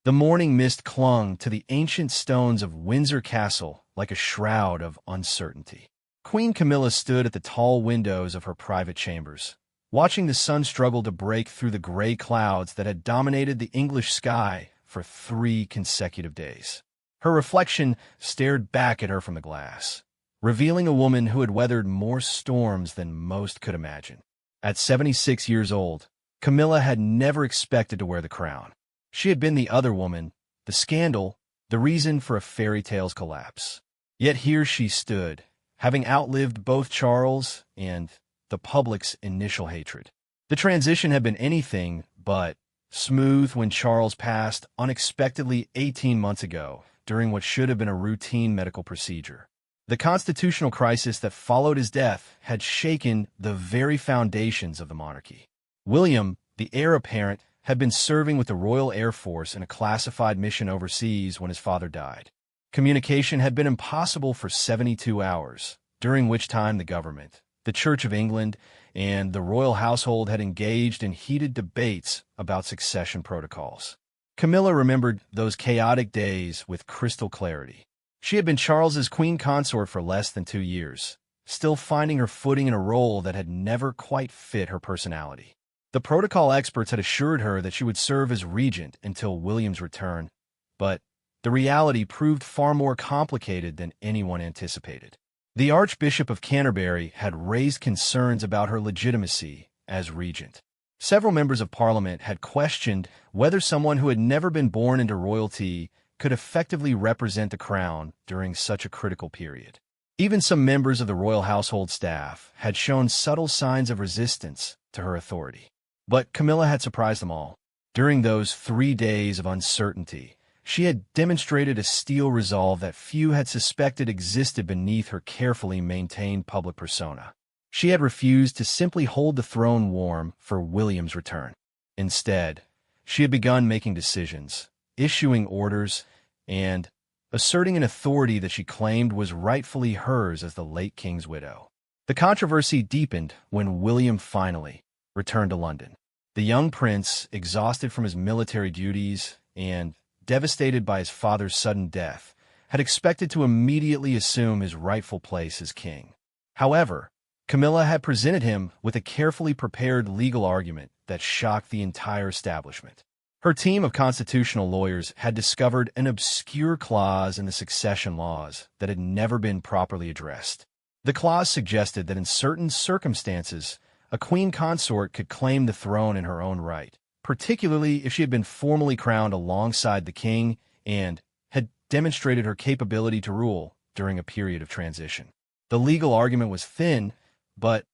The morning mist clung to the ancient stones of Windsor Castle like a shroud of uncertainty. Queen Camilla stood at the tall windows of her private chambers, watching the sun struggle to break through the gray clouds that had dominated the English sky for 3 consecutive days. Her reflection stared back at her from the glass, revealing a woman who had weathered more storms than most could imagine. At 76 years old, Camilla had never expected to wear the crown. She had been the other woman, the scandal, the reason for a fairy tale's collapse. Yet here she stood, having outlived both Charles and the public's initial hatred. The transition had been anything but smooth when Charles passed unexpectedly 18 months ago, during what should have been a routine medical procedure. The constitutional crisis that followed his death had shaken the very foundations of the monarchy. William, the heir apparent, had been serving with the Royal Air Force in a classified mission overseas when his father died. Communication had been impossible for 72 hours, during which time the government, the Church of England, and the royal household had engaged in heated debates about succession protocols. Camilla remembered those chaotic days with crystal clarity. She had been Charles's queen consort for less than 2 years, still finding her footing in a role that had never quite fit her personality. The protocol experts had assured her that she would serve as regent until William's return, but the reality proved far more complicated than anyone anticipated. The Archbishop of Canterbury had raised concerns about her legitimacy as regent. Several members of Parliament had questioned whether someone who had never been born into royalty could effectively represent the crown during such a critical period. Even some members of the royal household staff had shown subtle signs of resistance to her authority. But Camilla had surprised them all. During those 3 days of uncertainty, she had demonstrated a steel resolve that few had suspected existed beneath her carefully maintained public persona. She had refused to simply hold the throne warm for William's return. Instead, she had begun making decisions, issuing orders, and asserting an authority that she claimed was rightfully hers as the late king's widow. The controversy deepened when William finally returned to London. The young prince, exhausted from his military duties and devastated by his father's sudden death, had expected to immediately assume his rightful place as king. However, Camilla had presented him with a carefully prepared legal argument that shocked the entire establishment. Her team of constitutional lawyers had discovered an obscure clause in the succession laws that had never been properly addressed. The clause suggested that in certain circumstances, a queen consort could claim the throne in her own right, particularly if she had been formally crowned alongside the king and had demonstrated her capability to rule during a period of transition. The legal argument was thin, but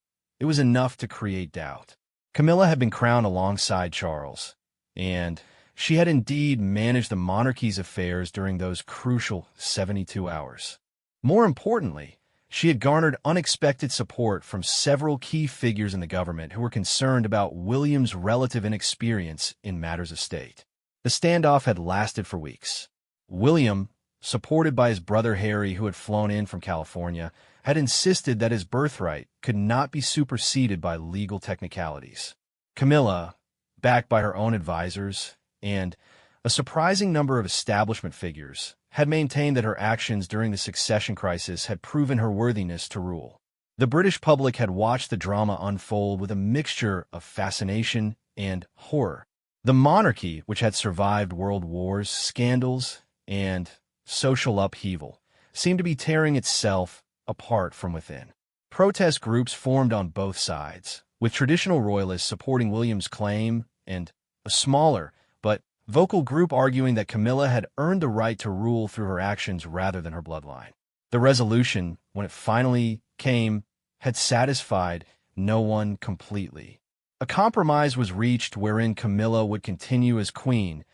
it was enough to create doubt. Camilla had been crowned alongside Charles, and she had indeed managed the monarchy's affairs during those crucial 72 hours. More importantly, she had garnered unexpected support from several key figures in the government who were concerned about William's relative inexperience in matters of state. The standoff had lasted for weeks. William, supported by his brother Harry, who had flown in from California, had insisted that his birthright could not be superseded by legal technicalities. Camilla, backed by her own advisors and a surprising number of establishment figures, had maintained that her actions during the succession crisis had proven her worthiness to rule. The British public had watched the drama unfold with a mixture of fascination and horror. The monarchy, which had survived world wars, scandals, and social upheaval, seemed to be tearing itself apart from within. Protest groups formed on both sides, with traditional royalists supporting William's claim and a smaller but vocal group arguing that Camilla had earned the right to rule through her actions rather than her bloodline. The resolution, when it finally came, had satisfied no one completely. A compromise was reached wherein Camilla would continue as queen,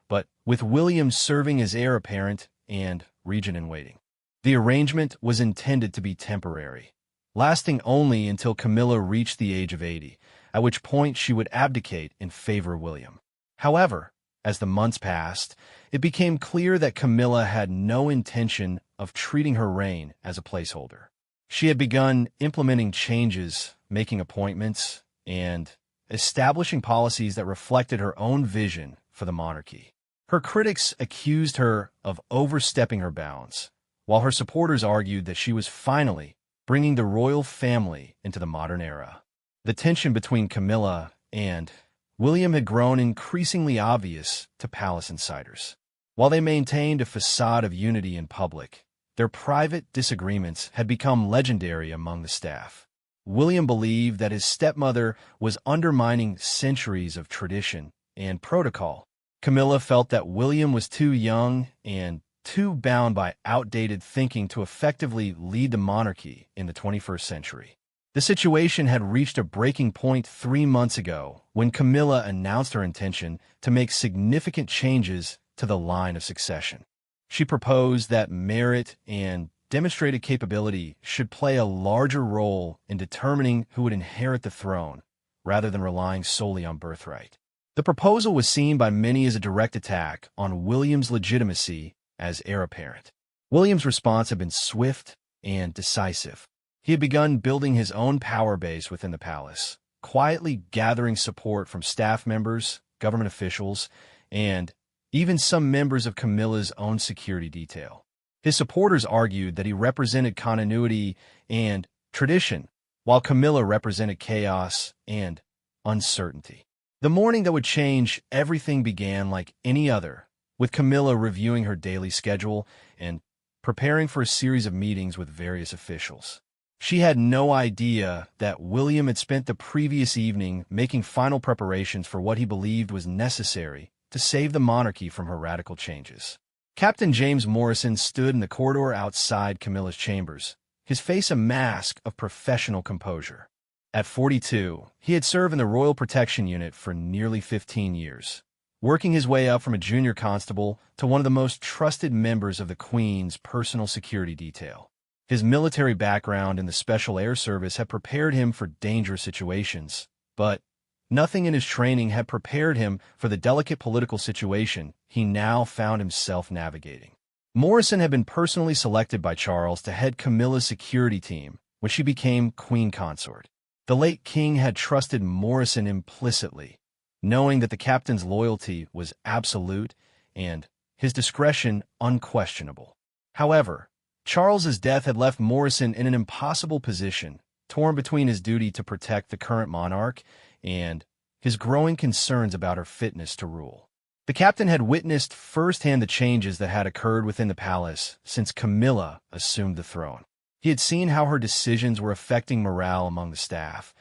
but with William serving as heir apparent and regent in waiting. The arrangement was intended to be temporary, lasting only until Camilla reached the age of 80, at which point she would abdicate in favor of William. However, as the months passed, it became clear that Camilla had no intention of treating her reign as a placeholder. She had begun implementing changes, making appointments, and establishing policies that reflected her own vision for the monarchy. Her critics accused her of overstepping her bounds, while her supporters argued that she was finally bringing the royal family into the modern era. The tension between Camilla and William had grown increasingly obvious to palace insiders. While they maintained a facade of unity in public, their private disagreements had become legendary among the staff. William believed that his stepmother was undermining centuries of tradition and protocol. Camilla felt that William was too young and too bound by outdated thinking to effectively lead the monarchy in the 21st century. The situation had reached a breaking point 3 months ago when Camilla announced her intention to make significant changes to the line of succession. She proposed that merit and demonstrated capability should play a larger role in determining who would inherit the throne, rather than relying solely on birthright. The proposal was seen by many as a direct attack on William's legitimacy as heir apparent. William's response had been swift and decisive. He had begun building his own power base within the palace, quietly gathering support from staff members, government officials, and even some members of Camilla's own security detail. His supporters argued that he represented continuity and tradition, while Camilla represented chaos and uncertainty. The morning that would change everything began like any other, with Camilla reviewing her daily schedule and preparing for a series of meetings with various officials. She had no idea that William had spent the previous evening making final preparations for what he believed was necessary to save the monarchy from her radical changes. Captain James Morrison stood in the corridor outside Camilla's chambers, his face a mask of professional composure. At 42, he had served in the Royal Protection Unit for nearly 15 years, working his way up from a junior constable to one of the most trusted members of the Queen's personal security detail. His military background in the Special Air Service had prepared him for dangerous situations, but nothing in his training had prepared him for the delicate political situation he now found himself navigating. Morrison had been personally selected by Charles to head Camilla's security team when she became Queen Consort. The late king had trusted Morrison implicitly, knowing that the captain's loyalty was absolute and his discretion unquestionable. However, Charles's death had left Morrison in an impossible position, torn between his duty to protect the current monarch and his growing concerns about her fitness to rule. The captain had witnessed firsthand the changes that had occurred within the palace since Camilla assumed the throne. He had seen how her decisions were affecting morale among the staff,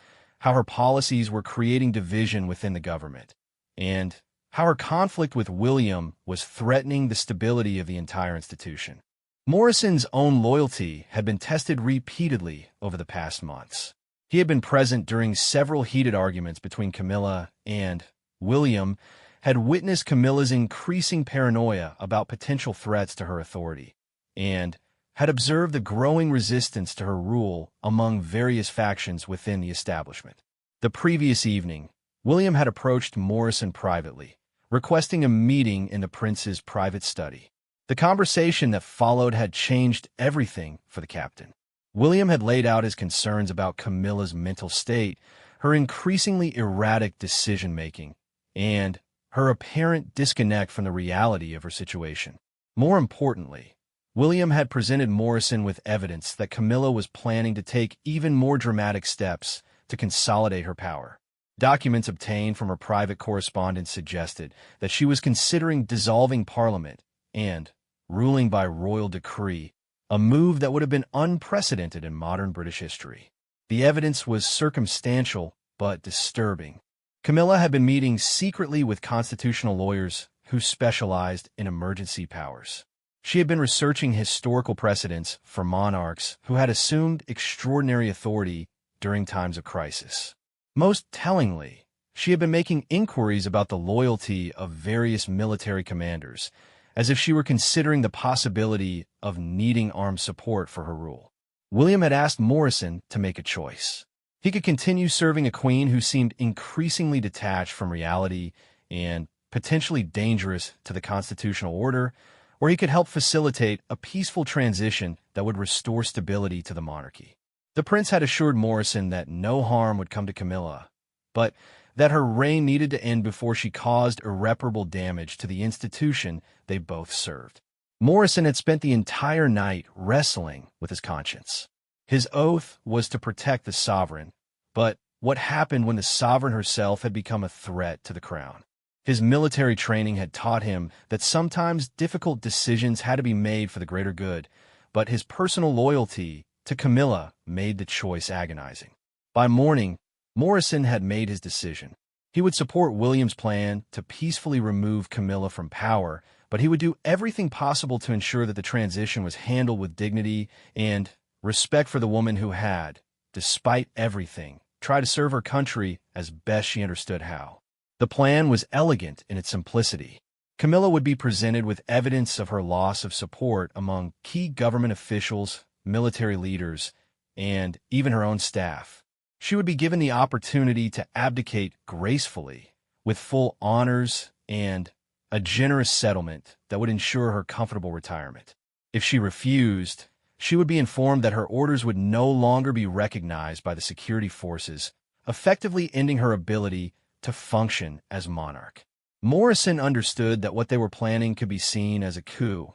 how her policies were creating division within the government, and how her conflict with William was threatening the stability of the entire institution. Morrison's own loyalty had been tested repeatedly over the past months. He had been present during several heated arguments between Camilla and William, had witnessed Camilla's increasing paranoia about potential threats to her authority, and had observed the growing resistance to her rule among various factions within the establishment. The previous evening, William had approached Morrison privately, requesting a meeting in the prince's private study. The conversation that followed had changed everything for the captain. William had laid out his concerns about Camilla's mental state, her increasingly erratic decision-making, and her apparent disconnect from the reality of her situation. More importantly, William had presented Morrison with evidence that Camilla was planning to take even more dramatic steps to consolidate her power. Documents obtained from her private correspondence suggested that she was considering dissolving Parliament and ruling by royal decree, a move that would have been unprecedented in modern British history. The evidence was circumstantial but disturbing. Camilla had been meeting secretly with constitutional lawyers who specialized in emergency powers. She had been researching historical precedents for monarchs who had assumed extraordinary authority during times of crisis. Most tellingly, she had been making inquiries about the loyalty of various military commanders, as if she were considering the possibility of needing armed support for her rule. William had asked Morrison to make a choice. He could continue serving a queen who seemed increasingly detached from reality and potentially dangerous to the constitutional order, or he could help facilitate a peaceful transition that would restore stability to the monarchy. The prince had assured Morrison that no harm would come to Camilla, but that her reign needed to end before she caused irreparable damage to the institution they both served. Morrison had spent the entire night wrestling with his conscience. His oath was to protect the sovereign, but what happened when the sovereign herself had become a threat to the crown? His military training had taught him that sometimes difficult decisions had to be made for the greater good, but his personal loyalty to Camilla made the choice agonizing. By morning, Morrison had made his decision. He would support William's plan to peacefully remove Camilla from power, but he would do everything possible to ensure that the transition was handled with dignity and respect for the woman who had, despite everything, tried to serve her country as best she understood how. The plan was elegant in its simplicity. Camilla would be presented with evidence of her loss of support among key government officials, military leaders, and even her own staff. She would be given the opportunity to abdicate gracefully, with full honors and a generous settlement that would ensure her comfortable retirement. If she refused, she would be informed that her orders would no longer be recognized by the security forces, effectively ending her ability to function as monarch. Morrison understood that what they were planning could be seen as a coup,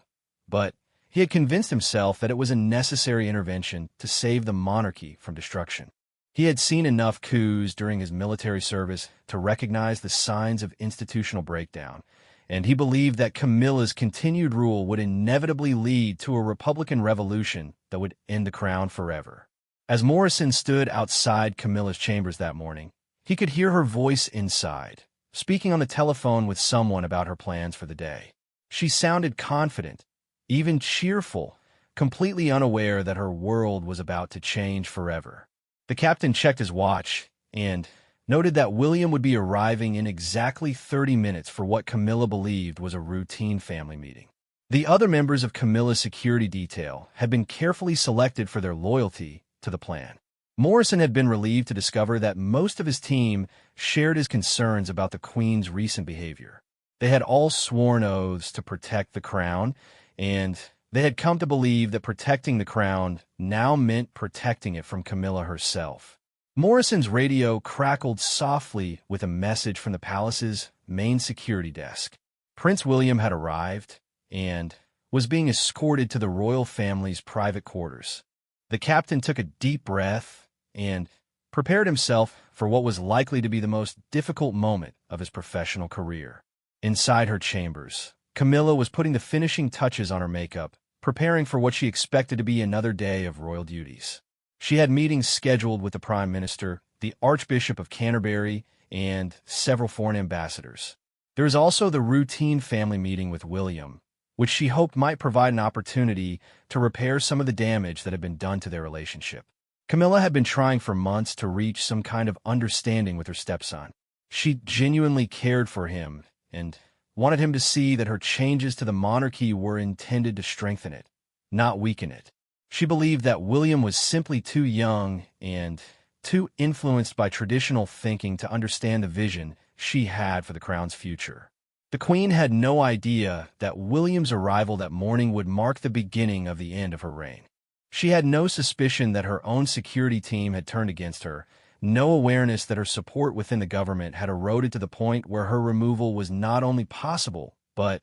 but he had convinced himself that it was a necessary intervention to save the monarchy from destruction. He had seen enough coups during his military service to recognize the signs of institutional breakdown, and he believed that Camilla's continued rule would inevitably lead to a Republican revolution that would end the crown forever. As Morrison stood outside Camilla's chambers that morning, he could hear her voice inside, speaking on the telephone with someone about her plans for the day. She sounded confident, even cheerful, completely unaware that her world was about to change forever. The captain checked his watch and noted that William would be arriving in exactly 30 minutes for what Camilla believed was a routine family meeting. The other members of Camilla's security detail had been carefully selected for their loyalty to the plan. Morrison had been relieved to discover that most of his team shared his concerns about the Queen's recent behavior. They had all sworn oaths to protect the crown, and they had come to believe that protecting the crown now meant protecting it from Camilla herself. Morrison's radio crackled softly with a message from the palace's main security desk. Prince William had arrived and was being escorted to the royal family's private quarters. The captain took a deep breath and prepared himself for what was likely to be the most difficult moment of his professional career. Inside her chambers, Camilla was putting the finishing touches on her makeup, preparing for what she expected to be another day of royal duties. She had meetings scheduled with the Prime Minister, the Archbishop of Canterbury, and several foreign ambassadors. There was also the routine family meeting with William, which she hoped might provide an opportunity to repair some of the damage that had been done to their relationship. Camilla had been trying for months to reach some kind of understanding with her stepson. She genuinely cared for him and wanted him to see that her changes to the monarchy were intended to strengthen it, not weaken it. She believed that William was simply too young and too influenced by traditional thinking to understand the vision she had for the crown's future. The Queen had no idea that William's arrival that morning would mark the beginning of the end of her reign. She had no suspicion that her own security team had turned against her, no awareness that her support within the government had eroded to the point where her removal was not only possible, but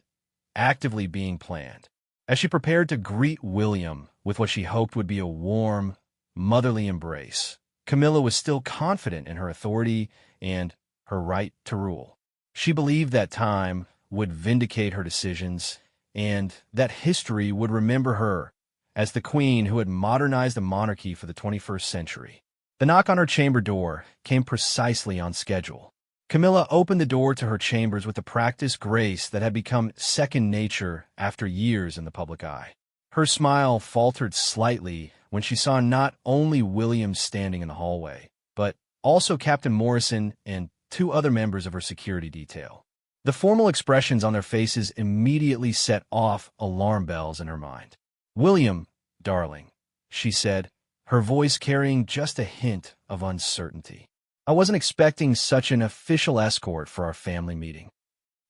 actively being planned. As she prepared to greet William with what she hoped would be a warm, motherly embrace, Camilla was still confident in her authority and her right to rule. She believed that time would vindicate her decisions and that history would remember her as the queen who had modernized the monarchy for the 21st century. The knock on her chamber door came precisely on schedule. Camilla opened the door to her chambers with the practiced grace that had become second nature after years in the public eye. Her smile faltered slightly when she saw not only William standing in the hallway, but also Captain Morrison and two other members of her security detail. The formal expressions on their faces immediately set off alarm bells in her mind. "William, darling," she said, her voice carrying just a hint of uncertainty. "I wasn't expecting such an official escort for our family meeting."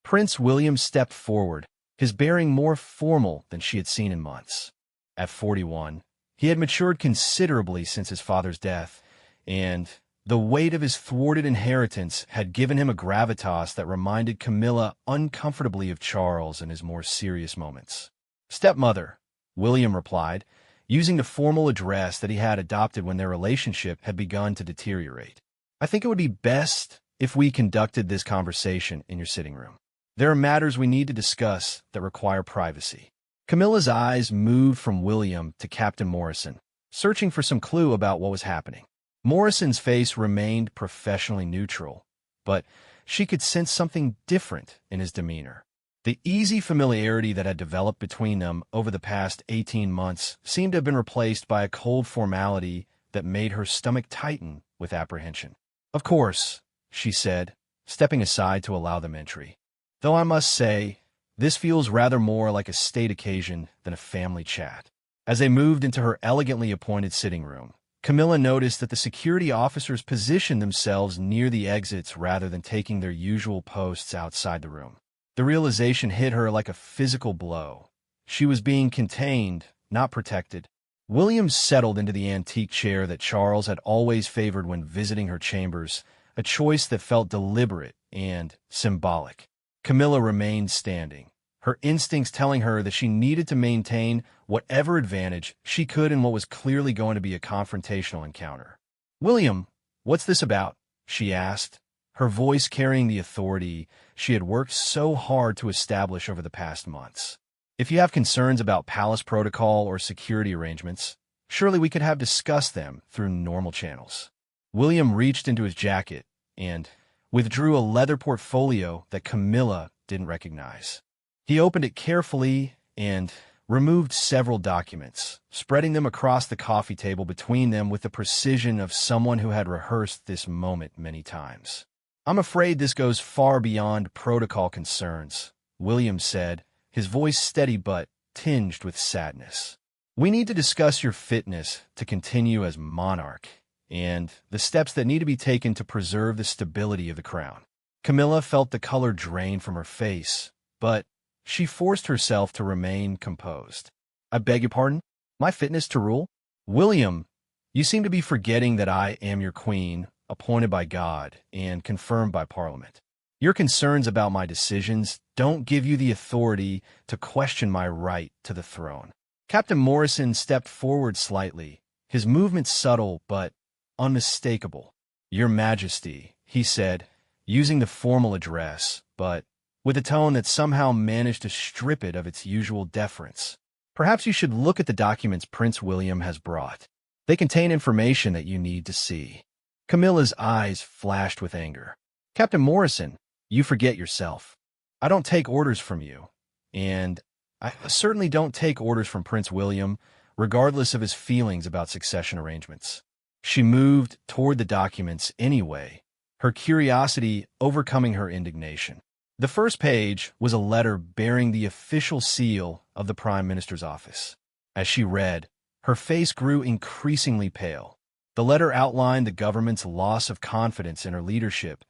Prince William stepped forward, his bearing more formal than she had seen in months. At 41, he had matured considerably since his father's death, and The weight of his thwarted inheritance had given him a gravitas that reminded Camilla uncomfortably of Charles in his more serious moments. "Stepmother," William replied, using the formal address that he had adopted when their relationship had begun to deteriorate. "I think it would be best if we conducted this conversation in your sitting room. There are matters we need to discuss that require privacy." Camilla's eyes moved from William to Captain Morrison, searching for some clue about what was happening. Morrison's face remained professionally neutral, but she could sense something different in his demeanor. The easy familiarity that had developed between them over the past 18 months seemed to have been replaced by a cold formality that made her stomach tighten with apprehension. "Of course," she said, stepping aside to allow them entry. "Though I must say, this feels rather more like a state occasion than a family chat." As they moved into her elegantly appointed sitting room, Camilla noticed that the security officers positioned themselves near the exits rather than taking their usual posts outside the room. The realization hit her like a physical blow. She was being contained, not protected. William settled into the antique chair that Charles had always favored when visiting her chambers, a choice that felt deliberate and symbolic. Camilla remained standing, her instincts telling her that she needed to maintain whatever advantage she could in what was clearly going to be a confrontational encounter. "William, what's this about?" she asked, her voice carrying the authority she had worked so hard to establish over the past months. "If you have concerns about palace protocol or security arrangements, surely we could have discussed them through normal channels." William reached into his jacket and withdrew a leather portfolio that Camilla didn't recognize. He opened it carefully and removed several documents, spreading them across the coffee table between them with the precision of someone who had rehearsed this moment many times. "I'm afraid this goes far beyond protocol concerns," William said, his voice steady but tinged with sadness. "We need to discuss your fitness to continue as monarch and the steps that need to be taken to preserve the stability of the crown." Camilla felt the color drain from her face, but she forced herself to remain composed. "I beg your pardon? My fitness to rule?" "William, you seem to be forgetting that I am your queen, appointed by God and confirmed by Parliament. Your concerns about my decisions don't give you the authority to question my right to the throne." Captain Morrison stepped forward slightly, his movement subtle but unmistakable. "Your Majesty," he said, using the formal address, but with a tone that somehow managed to strip it of its usual deference. "Perhaps you should look at the documents Prince William has brought. They contain information that you need to see." Camilla's eyes flashed with anger. "Captain Morrison, you forget yourself. I don't take orders from you, and I certainly don't take orders from Prince William, regardless of his feelings about succession arrangements." She moved toward the documents anyway, her curiosity overcoming her indignation. The first page was a letter bearing the official seal of the Prime Minister's office. As she read, her face grew increasingly pale. The letter outlined the government's loss of confidence in her leadership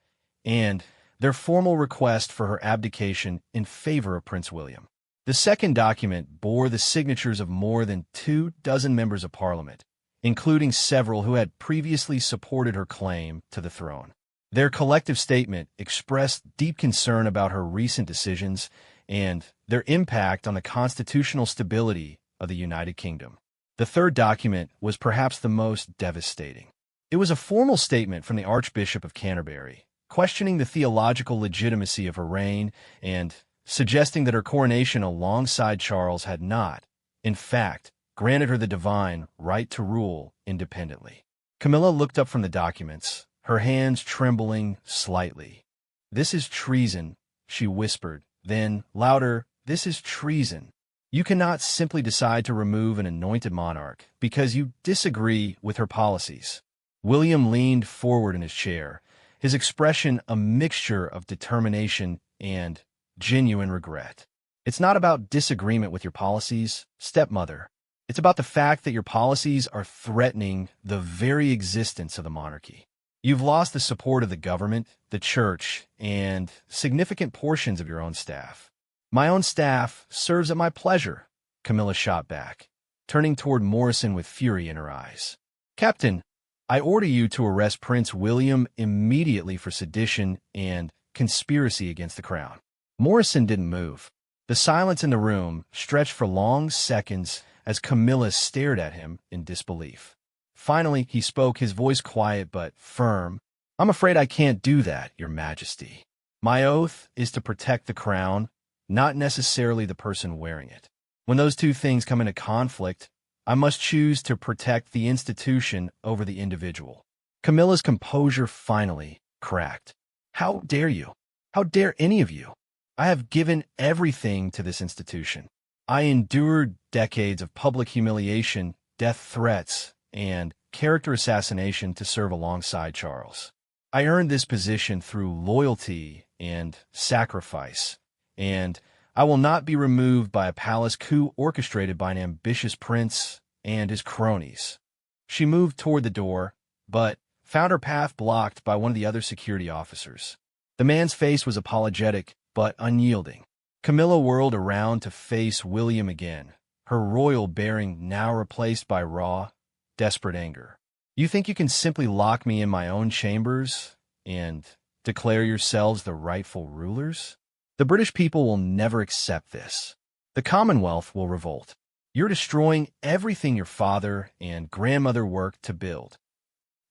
and their formal request for her abdication in favor of Prince William. The second document bore the signatures of more than 24 members of Parliament, including several who had previously supported her claim to the throne. Their collective statement expressed deep concern about her recent decisions and their impact on the constitutional stability of the United Kingdom. The third document was perhaps the most devastating. It was a formal statement from the Archbishop of Canterbury, questioning the theological legitimacy of her reign and suggesting that her coronation alongside Charles had not, in fact, granted her the divine right to rule independently. Camilla looked up from the documents, her hands trembling slightly. "This is treason," she whispered. Then, louder, "This is treason. You cannot simply decide to remove an anointed monarch because you disagree with her policies." William leaned forward in his chair, his expression a mixture of determination and genuine regret. "It's not about disagreement with your policies, stepmother. It's about the fact that your policies are threatening the very existence of the monarchy. You've lost the support of the government, the church, and significant portions of your own staff." "My own staff serves at my pleasure," Camilla shot back, turning toward Morrison with fury in her eyes. "Captain, I order you to arrest Prince William immediately for sedition and conspiracy against the crown." Morrison didn't move. The silence in the room stretched for long seconds as Camilla stared at him in disbelief. Finally, he spoke, his voice quiet but firm. "I'm afraid I can't do that, Your Majesty. My oath is to protect the crown, not necessarily the person wearing it. When those two things come into conflict, I must choose to protect the institution over the individual." Camilla's composure finally cracked. "How dare you? How dare any of you? I have given everything to this institution. I endured decades of public humiliation, death threats, and character assassination to serve alongside Charles. I earned this position through loyalty and sacrifice, and I will not be removed by a palace coup orchestrated by an ambitious prince and his cronies." She moved toward the door, but found her path blocked by one of the other security officers. The man's face was apologetic but unyielding. Camilla whirled around to face William again, her royal bearing now replaced by raw, desperate anger. "You think you can simply lock me in my own chambers and declare yourselves the rightful rulers? The British people will never accept this. The Commonwealth will revolt. You're destroying everything your father and grandmother worked to build."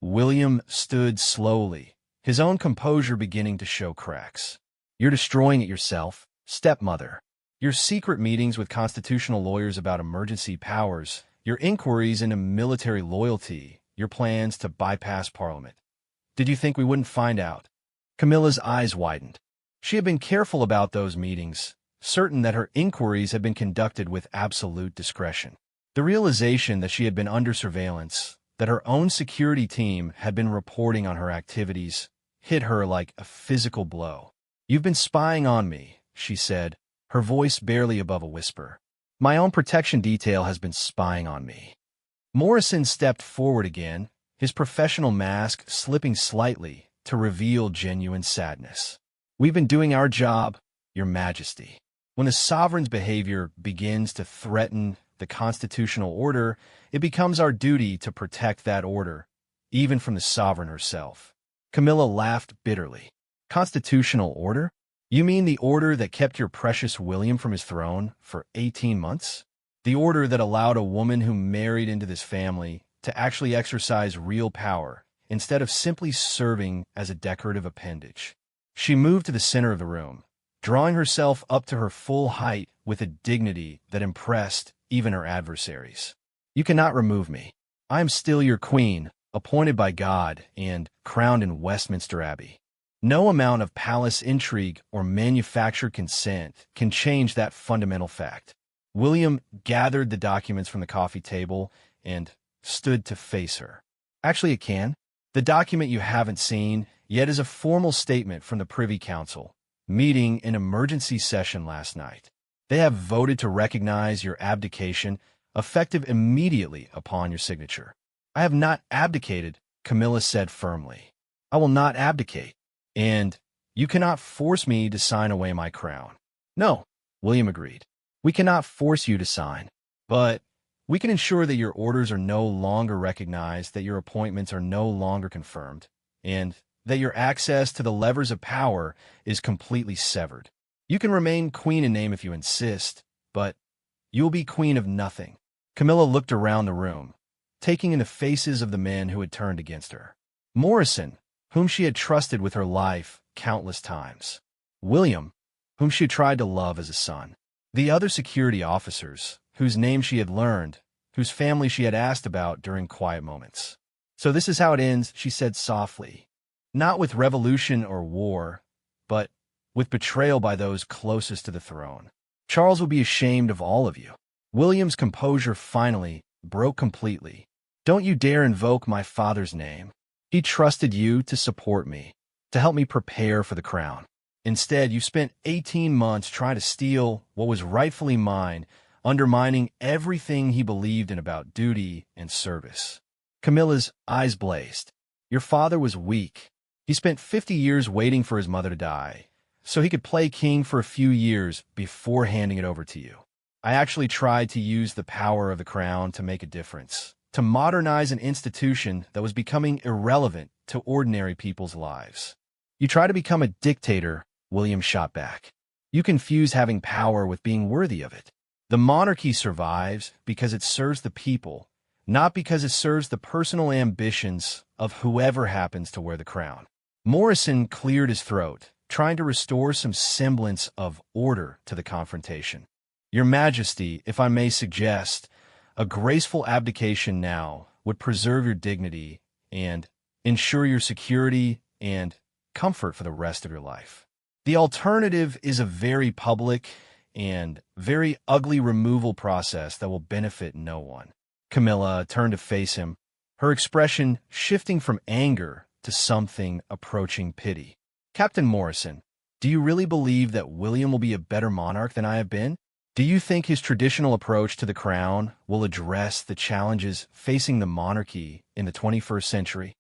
William stood slowly, his own composure beginning to show cracks. "You're destroying it yourself, stepmother. Your secret meetings with constitutional lawyers about emergency powers, your inquiries into military loyalty, your plans to bypass Parliament. Did you think we wouldn't find out?" Camilla's eyes widened. She had been careful about those meetings, certain that her inquiries had been conducted with absolute discretion. The realization that she had been under surveillance, that her own security team had been reporting on her activities, hit her like a physical blow. "You've been spying on me," she said, her voice barely above a whisper. "My own protection detail has been spying on me." Morrison stepped forward again, his professional mask slipping slightly to reveal genuine sadness. "We've been doing our job, Your Majesty. When the sovereign's behavior begins to threaten the constitutional order, it becomes our duty to protect that order, even from the sovereign herself." Camilla laughed bitterly. "Constitutional order? You mean the order that kept your precious William from his throne for 18 months? The order that allowed a woman who married into this family to actually exercise real power, instead of simply serving as a decorative appendage?" She moved to the center of the room, drawing herself up to her full height with a dignity that impressed even her adversaries. "You cannot remove me. I am still your queen, appointed by God and crowned in Westminster Abbey. No amount of palace intrigue or manufactured consent can change that fundamental fact." William gathered the documents from the coffee table and stood to face her. "Actually, it can. The document you haven't seen yet is a formal statement from the Privy Council, meeting in emergency session last night. They have voted to recognize your abdication, effective immediately upon your signature." "I have not abdicated," Camilla said firmly. "I will not abdicate. And you cannot force me to sign away my crown." "No," William agreed. "We cannot force you to sign, but we can ensure that your orders are no longer recognized, that your appointments are no longer confirmed, and that your access to the levers of power is completely severed. You can remain queen in name if you insist, but you will be queen of nothing." Camilla looked around the room, taking in the faces of the men who had turned against her. Morrison, whom she had trusted with her life countless times. William, whom she had tried to love as a son. The other security officers, whose names she had learned, whose family she had asked about during quiet moments. "So this is how it ends," she said softly. "Not with revolution or war, but with betrayal by those closest to the throne. Charles will be ashamed of all of you." William's composure finally broke completely. "Don't you dare invoke my father's name. He trusted you to support me, to help me prepare for the crown. Instead, you spent 18 months trying to steal what was rightfully mine, undermining everything he believed in about duty and service." Camilla's eyes blazed. "Your father was weak. He spent 50 years waiting for his mother to die, so he could play king for a few years before handing it over to you. I actually tried to use the power of the crown to make a difference, to modernize an institution that was becoming irrelevant to ordinary people's lives. You try to become a dictator, William shot back. You confuse having power with being worthy of it. The monarchy survives because it serves the people, not because it serves the personal ambitions of whoever happens to wear the crown. Morrison cleared his throat, trying to restore some semblance of order to the confrontation. Your Majesty, if I may suggest, a graceful abdication now would preserve your dignity and ensure your security and comfort for the rest of your life. The alternative is a very public and very ugly removal process that will benefit no one. Camilla turned to face him, her expression shifting from anger to something approaching pity. Captain Morrison, do you really believe that William will be a better monarch than I have been? Do you think his traditional approach to the crown will address the challenges facing the monarchy in the 21st century?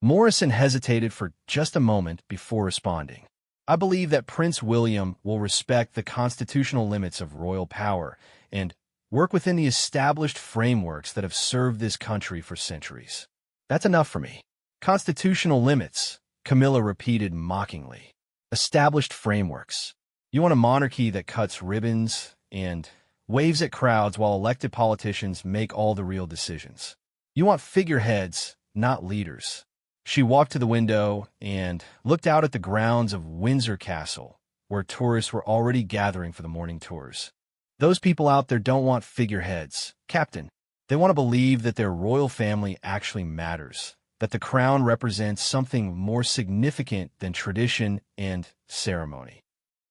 Morrison hesitated for just a moment before responding. I believe that Prince William will respect the constitutional limits of royal power and work within the established frameworks that have served this country for centuries. That's enough for me. Constitutional limits, Camilla repeated mockingly. Established frameworks. You want a monarchy that cuts ribbons and waves at crowds while elected politicians make all the real decisions. You want figureheads, not leaders. She walked to the window and looked out at the grounds of Windsor Castle, where tourists were already gathering for the morning tours. Those people out there don't want figureheads, Captain. They want to believe that their royal family actually matters, that the crown represents something more significant than tradition and ceremony.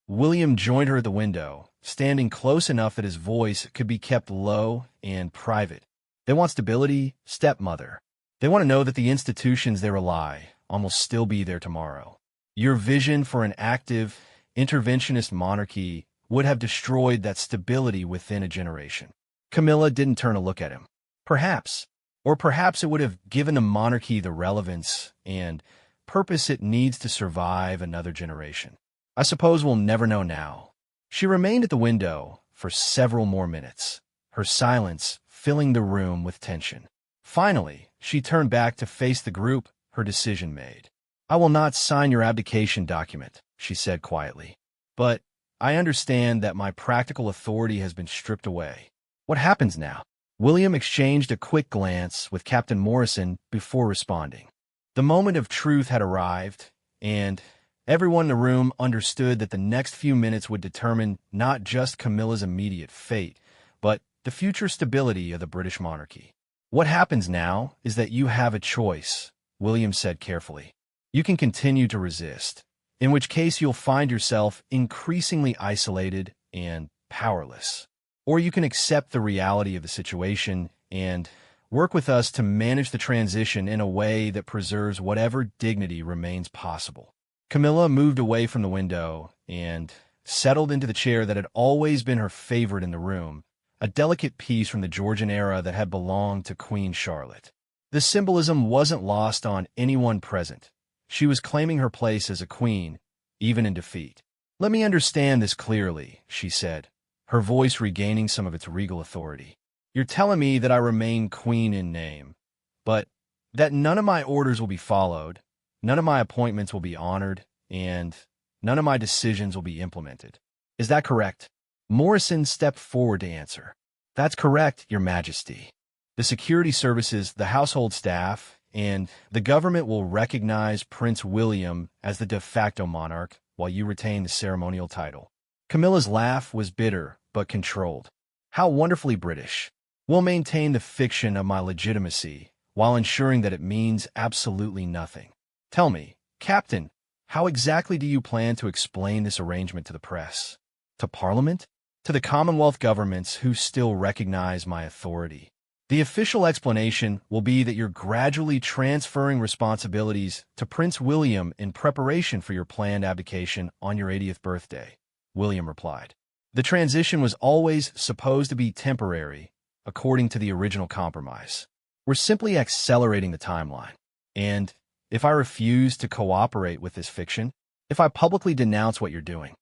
William joined her at the window, standing close enough that his voice could be kept low and private. They want stability, stepmother. They want to know that the institutions they rely on will still be there tomorrow. Your vision for an active, interventionist monarchy would have destroyed that stability within a generation. Camilla didn't turn to look at him. Perhaps. Or perhaps it would have given the monarchy the relevance and purpose it needs to survive another generation. I suppose we'll never know now. She remained at the window for several more minutes, her silence filling the room with tension. Finally, she turned back to face the group, her decision made. I will not sign your abdication document, she said quietly. But I understand that my practical authority has been stripped away. What happens now? William exchanged a quick glance with Captain Morrison before responding. The moment of truth had arrived, and everyone in the room understood that the next few minutes would determine not just Camilla's immediate fate, but the future stability of the British monarchy. What happens now is that you have a choice, William said carefully. You can continue to resist, in which case you'll find yourself increasingly isolated and powerless. Or you can accept the reality of the situation and work with us to manage the transition in a way that preserves whatever dignity remains possible. Camilla moved away from the window and settled into the chair that had always been her favorite in the room, a delicate piece from the Georgian era that had belonged to Queen Charlotte. The symbolism wasn't lost on anyone present. She was claiming her place as a queen, even in defeat. Let me understand this clearly, she said, her voice regaining some of its regal authority. You're telling me that I remain queen in name, but that none of my orders will be followed, none of my appointments will be honored, and none of my decisions will be implemented. Is that correct? Morrison stepped forward to answer. That's correct, Your Majesty. The security services, the household staff, and the government will recognize Prince William as the de facto monarch while you retain the ceremonial title. Camilla's laugh was bitter but controlled. How wonderfully British. We'll maintain the fiction of my legitimacy while ensuring that it means absolutely nothing. Tell me, Captain, how exactly do you plan to explain this arrangement to the press? To Parliament? To the Commonwealth governments who still recognize my authority? The official explanation will be that you're gradually transferring responsibilities to Prince William in preparation for your planned abdication on your 80th birthday, William replied. The transition was always supposed to be temporary, according to the original compromise. We're simply accelerating the timeline. And if I refuse to cooperate with this fiction, if I publicly denounce what you're doing,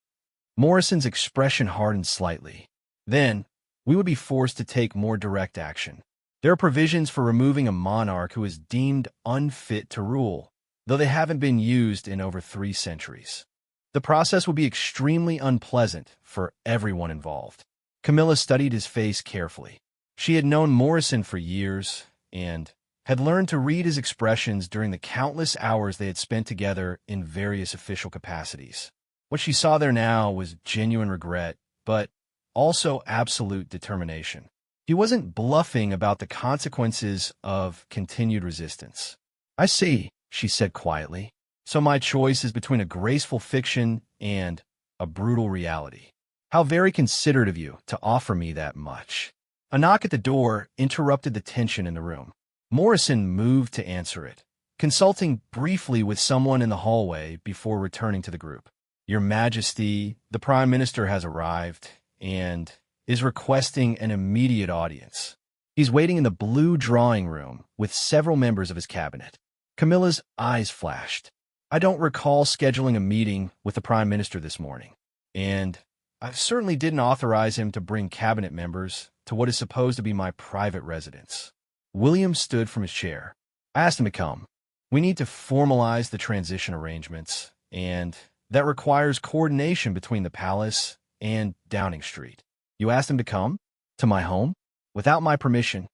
Morrison's expression hardened slightly. Then, we would be forced to take more direct action. There are provisions for removing a monarch who is deemed unfit to rule, though they haven't been used in over 3 centuries. The process will be extremely unpleasant for everyone involved. Camilla studied his face carefully. She had known Morrison for years and had learned to read his expressions during the countless hours they had spent together in various official capacities. What she saw there now was genuine regret, but also absolute determination. He wasn't bluffing about the consequences of continued resistance. "I see," she said quietly. "So my choice is between a graceful fiction and a brutal reality. How very considerate of you to offer me that much." A knock at the door interrupted the tension in the room. Morrison moved to answer it, consulting briefly with someone in the hallway before returning to the group. "Your Majesty, the Prime Minister has arrived and is requesting an immediate audience. He's waiting in the blue drawing room with several members of his cabinet." Camilla's eyes flashed. "I don't recall scheduling a meeting with the Prime Minister this morning, and I certainly didn't authorize him to bring cabinet members to what is supposed to be my private residence." William stood from his chair. "I asked him to come. We need to formalize the transition arrangements, and that requires coordination between the palace and Downing Street." "You asked him to come? To my home? Without my permission?"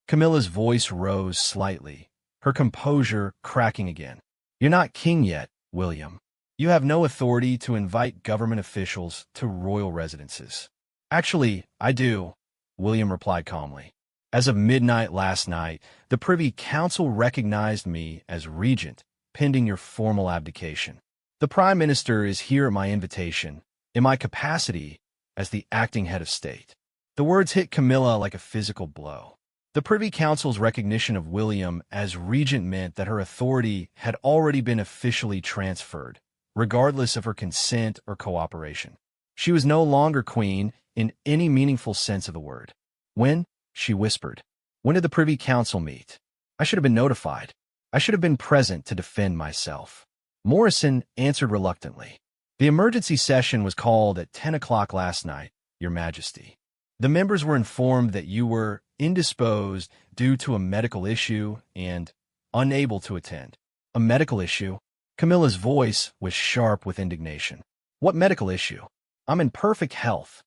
Camilla's voice rose slightly, her composure cracking again. "You're not king yet, William. You have no authority to invite government officials to royal residences." "Actually, I do," William replied calmly. "As of midnight last night, the Privy Council recognized me as regent, pending your formal abdication. The Prime Minister is here at my invitation, in my capacity as the acting head of state." The words hit Camilla like a physical blow. The Privy Council's recognition of William as regent meant that her authority had already been officially transferred, regardless of her consent or cooperation. She was no longer queen in any meaningful sense of the word. "When?" she whispered. "When did the Privy Council meet? I should have been notified. I should have been present to defend myself." Morrison answered reluctantly. "The emergency session was called at 10 o'clock last night, Your Majesty. The members were informed that you were indisposed due to a medical issue and unable to attend." "A medical issue?" Camilla's voice was sharp with indignation. "What medical issue? I'm in perfect health."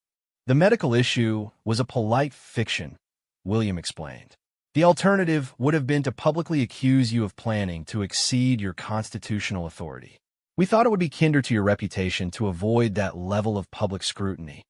"The medical issue was a polite fiction," William explained. "The alternative would have been to publicly accuse you of planning to exceed your constitutional authority. We thought it would be kinder to your reputation to avoid that level of public scrutiny."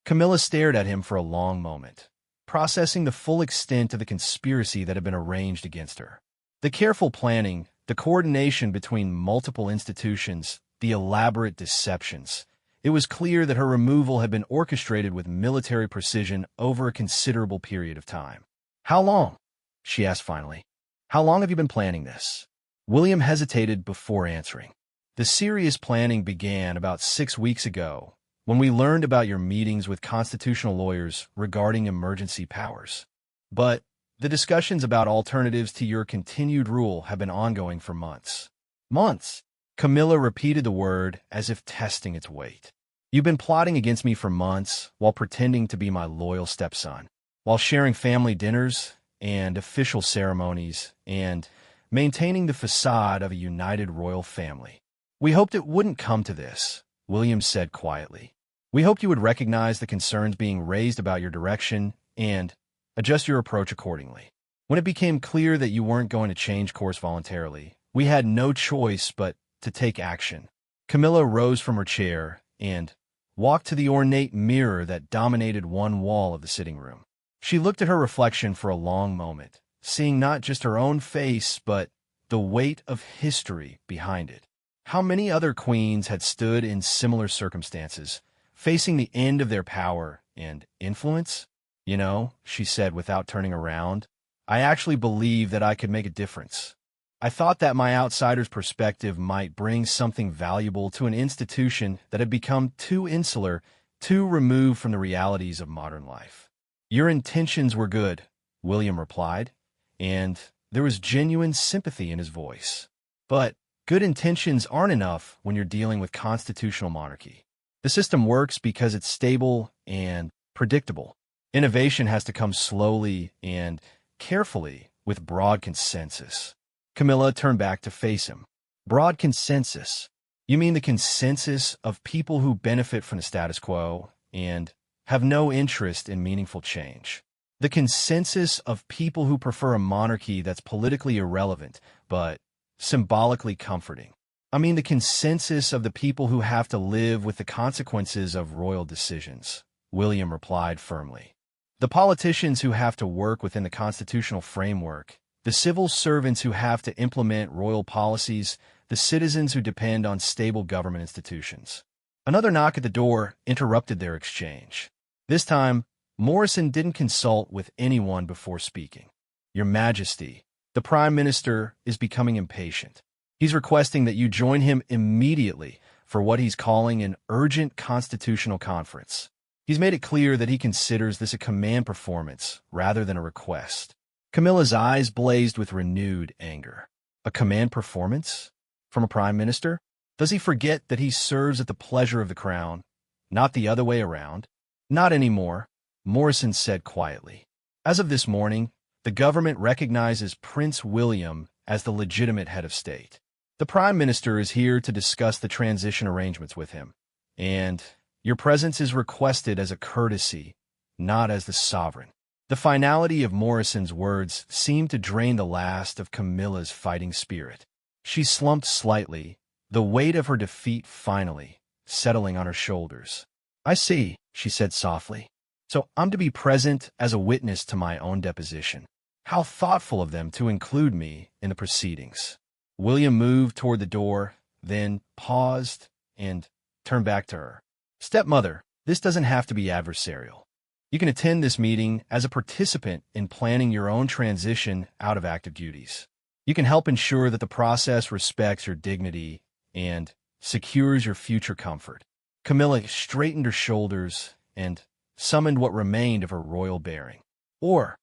Camilla stared at him for a long moment, processing the full extent of the conspiracy that had been arranged against her. The careful planning, the coordination between multiple institutions, the elaborate deceptions. It was clear that her removal had been orchestrated with military precision over a considerable period of time. "How long?" she asked finally. "How long have you been planning this?" William hesitated before answering. "The serious planning began about 6 weeks ago, when we learned about your meetings with constitutional lawyers regarding emergency powers. But the discussions about alternatives to your continued rule have been ongoing for months." "Months?" Camilla repeated the word as if testing its weight. "You've been plotting against me for months while pretending to be my loyal stepson, while sharing family dinners and official ceremonies and maintaining the facade of a united royal family. We hoped it wouldn't come to this," William said quietly. "We hoped you would recognize the concerns being raised about your direction and adjust your approach accordingly. When it became clear that you weren't going to change course voluntarily, we had no choice but to take action." Camilla rose from her chair and walked to the ornate mirror that dominated one wall of the sitting room. She looked at her reflection for a long moment, seeing not just her own face, but the weight of history behind it. How many other queens had stood in similar circumstances, facing the end of their power and influence? "You know," she said without turning around, "I actually believe that I could make a difference. I thought that my outsider's perspective might bring something valuable to an institution that had become too insular, too removed from the realities of modern life." "Your intentions were good," William replied, and there was genuine sympathy in his voice. "But good intentions aren't enough when you're dealing with constitutional monarchy. The system works because it's stable and predictable. Innovation has to come slowly and carefully, with broad consensus. Camilla turned back to face him. Broad consensus? You mean the consensus of people who benefit from the status quo and have no interest in meaningful change? The consensus of people who prefer a monarchy that's politically irrelevant, but symbolically comforting? I mean the consensus of the people who have to live with the consequences of royal decisions, William replied firmly. The politicians who have to work within the constitutional framework, the civil servants who have to implement royal policies, the citizens who depend on stable government institutions. Another knock at the door interrupted their exchange. This time, Morrison didn't consult with anyone before speaking. Your Majesty, the Prime Minister is becoming impatient. He's requesting that you join him immediately for what he's calling an urgent constitutional conference. He's made it clear that he considers this a command performance rather than a request. Camilla's eyes blazed with renewed anger. A command performance? From a prime minister? Does he forget that he serves at the pleasure of the crown, not the other way around? Not anymore, Morrison said quietly. As of this morning, the government recognizes Prince William as the legitimate head of state. The prime minister is here to discuss the transition arrangements with him, and your presence is requested as a courtesy, not as the sovereign. The finality of Morrison's words seemed to drain the last of Camilla's fighting spirit. She slumped slightly, the weight of her defeat finally settling on her shoulders. I see, she said softly. So I'm to be present as a witness to my own deposition. How thoughtful of them to include me in the proceedings. William moved toward the door, then paused and turned back to her. Stepmother, this doesn't have to be adversarial. You can attend this meeting as a participant in planning your own transition out of active duties. You can help ensure that the process respects your dignity and secures your future comfort. Camilla straightened her shoulders and summoned what remained of her royal bearing. Or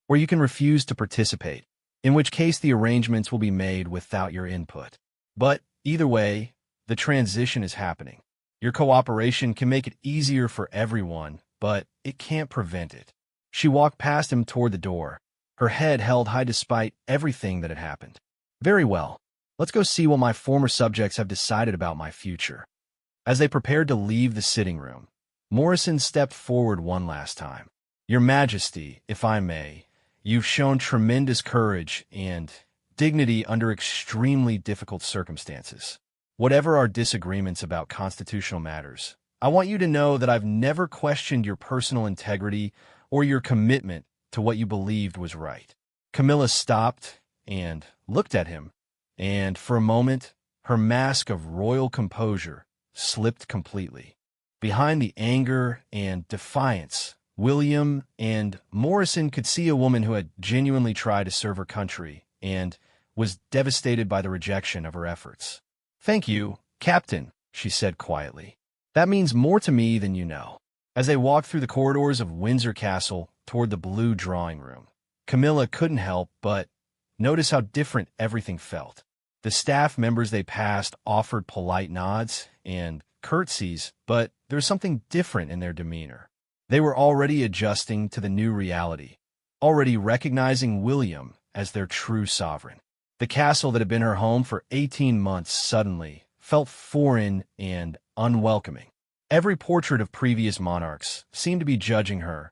you can refuse to participate, in which case the arrangements will be made without your input. But either way, the transition is happening. Your cooperation can make it easier for everyone, but it can't prevent it. She walked past him toward the door, her head held high despite everything that had happened. Very well. Let's go see what my former subjects have decided about my future. As they prepared to leave the sitting room, Morrison stepped forward one last time. Your Majesty, if I may, you've shown tremendous courage and dignity under extremely difficult circumstances. Whatever our disagreements about constitutional matters, I want you to know that I've never questioned your personal integrity or your commitment to what you believed was right. Camilla stopped and looked at him, and for a moment, her mask of royal composure slipped completely. Behind the anger and defiance, William and Morrison could see a woman who had genuinely tried to serve her country and was devastated by the rejection of her efforts. Thank you, Captain, she said quietly. That means more to me than you know. As they walked through the corridors of Windsor Castle toward the blue drawing room, Camilla couldn't help but notice how different everything felt. The staff members they passed offered polite nods and curtsies, but there was something different in their demeanor. They were already adjusting to the new reality, already recognizing William as their true sovereign. The castle that had been her home for 18 months suddenly felt foreign and unwelcoming. Every portrait of previous monarchs seemed to be judging her.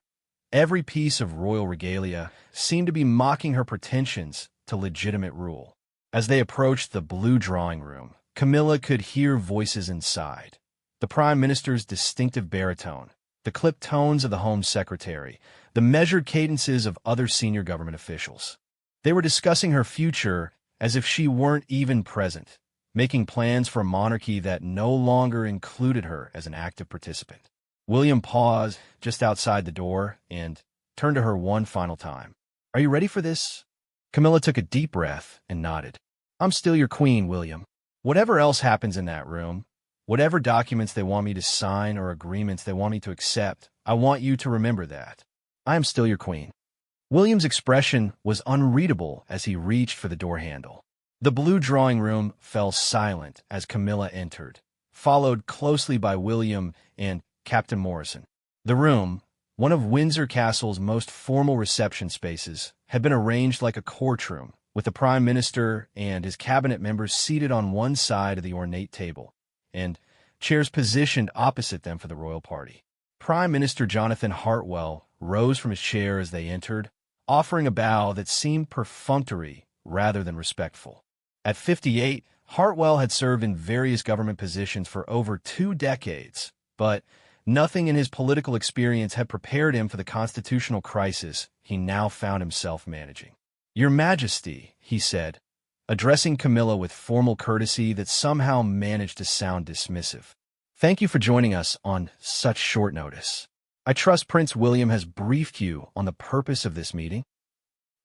Every piece of royal regalia seemed to be mocking her pretensions to legitimate rule. As they approached the blue drawing room, Camilla could hear voices inside. The Prime Minister's distinctive baritone, the clipped tones of the Home Secretary, the measured cadences of other senior government officials. They were discussing her future as if she weren't even present, making plans for a monarchy that no longer included her as an active participant. William paused just outside the door and turned to her one final time. Are you ready for this? Camilla took a deep breath and nodded. I'm still your queen, William. Whatever else happens in that room, whatever documents they want me to sign or agreements they want me to accept, I want you to remember that. I am still your queen. William's expression was unreadable as he reached for the door handle. The blue drawing room fell silent as Camilla entered, followed closely by William and Captain Morrison. The room, One of Windsor Castle's most formal reception spaces had been arranged like a courtroom, with the Prime Minister and his cabinet members seated on one side of the ornate table, and chairs positioned opposite them for the royal party. Prime Minister Jonathan Hartwell rose from his chair as they entered, offering a bow that seemed perfunctory rather than respectful. At 58, Hartwell had served in various government positions for over 2 decades, but nothing in his political experience had prepared him for the constitutional crisis he now found himself managing. "Your Majesty," he said, addressing Camilla with formal courtesy that somehow managed to sound dismissive. "Thank you for joining us on such short notice. I trust Prince William has briefed you on the purpose of this meeting."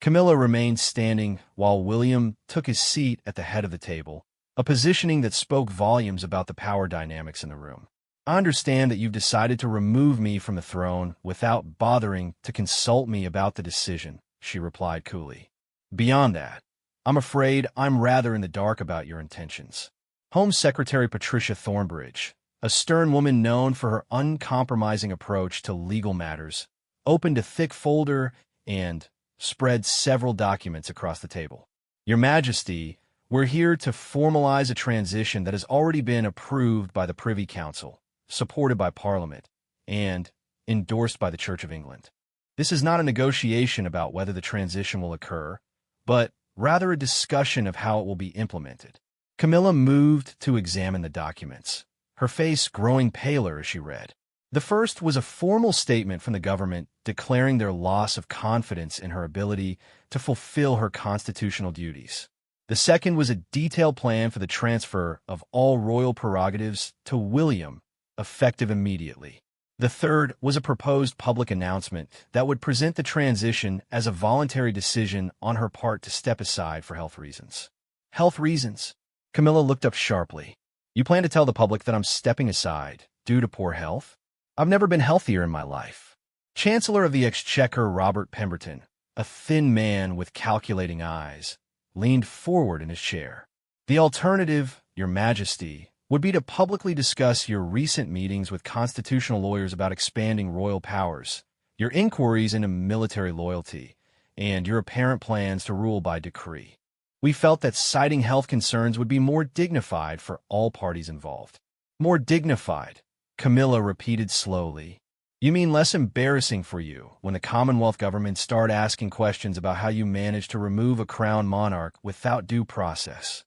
Camilla remained standing while William took his seat at the head of the table, a positioning that spoke volumes about the power dynamics in the room. "I understand that you've decided to remove me from the throne without bothering to consult me about the decision," she replied coolly. "Beyond that, I'm afraid I'm rather in the dark about your intentions." Home Secretary Patricia Thornbridge, a stern woman known for her uncompromising approach to legal matters, opened a thick folder and spread several documents across the table. "Your Majesty, we're here to formalize a transition that has already been approved by the Privy Council, supported by Parliament, and endorsed by the Church of England. This is not a negotiation about whether the transition will occur, but rather a discussion of how it will be implemented." Camilla moved to examine the documents, her face growing paler as she read. The first was a formal statement from the government declaring their loss of confidence in her ability to fulfill her constitutional duties. The second was a detailed plan for the transfer of all royal prerogatives to William, effective immediately. The third was a proposed public announcement that would present the transition as a voluntary decision on her part to step aside for health reasons. "Health reasons?" Camilla looked up sharply. "You plan to tell the public that I'm stepping aside due to poor health? I've never been healthier in my life." Chancellor of the Exchequer Robert Pemberton, a thin man with calculating eyes, leaned forward in his chair. "The alternative, Your Majesty, would be to publicly discuss your recent meetings with constitutional lawyers about expanding royal powers, your inquiries into military loyalty, and your apparent plans to rule by decree. We felt that citing health concerns would be more dignified for all parties involved." "More dignified," Camilla repeated slowly. "You mean less embarrassing for you when the Commonwealth government start asking questions about how you managed to remove a crowned monarch without due process?"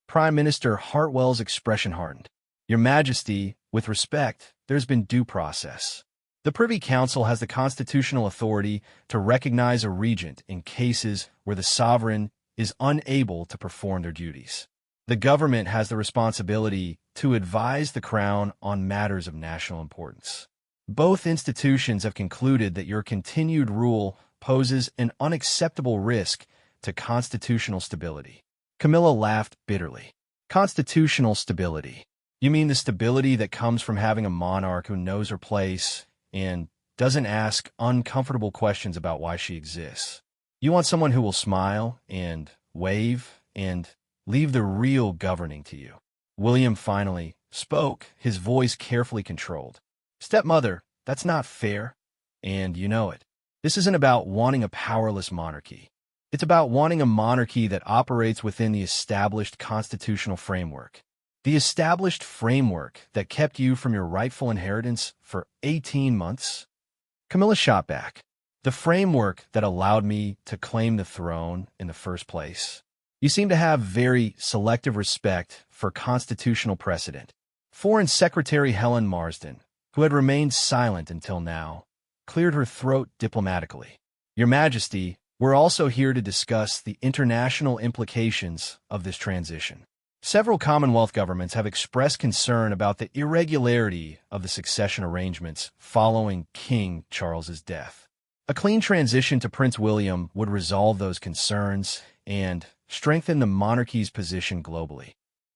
Prime Minister Hartwell's expression hardened. "Your Majesty, with respect, there's been due process. The Privy Council has the constitutional authority to recognize a regent in cases where the sovereign is unable to perform their duties. The government has the responsibility to advise the Crown on matters of national importance. Both institutions have concluded that your continued rule poses an unacceptable risk to constitutional stability." Camilla laughed bitterly. "Constitutional stability? You mean the stability that comes from having a monarch who knows her place and doesn't ask uncomfortable questions about why she exists? You want someone who will smile and wave and leave the real governing to you." William finally spoke, his voice carefully controlled. "Stepmother, that's not fair, and you know it. This isn't about wanting a powerless monarchy. It's about wanting a monarchy that operates within the established constitutional framework. The established framework that kept you from your rightful inheritance for 18 months? Camilla shot back. "The framework that allowed me to claim the throne in the first place. You seem to have very selective respect for constitutional precedent." Foreign Secretary Helen Marsden, who had remained silent until now, cleared her throat diplomatically. "Your Majesty, we're also here to discuss the international implications of this transition. Several Commonwealth governments have expressed concern about the irregularity of the succession arrangements following King Charles's death. A clean transition to Prince William would resolve those concerns and strengthen the monarchy's position globally."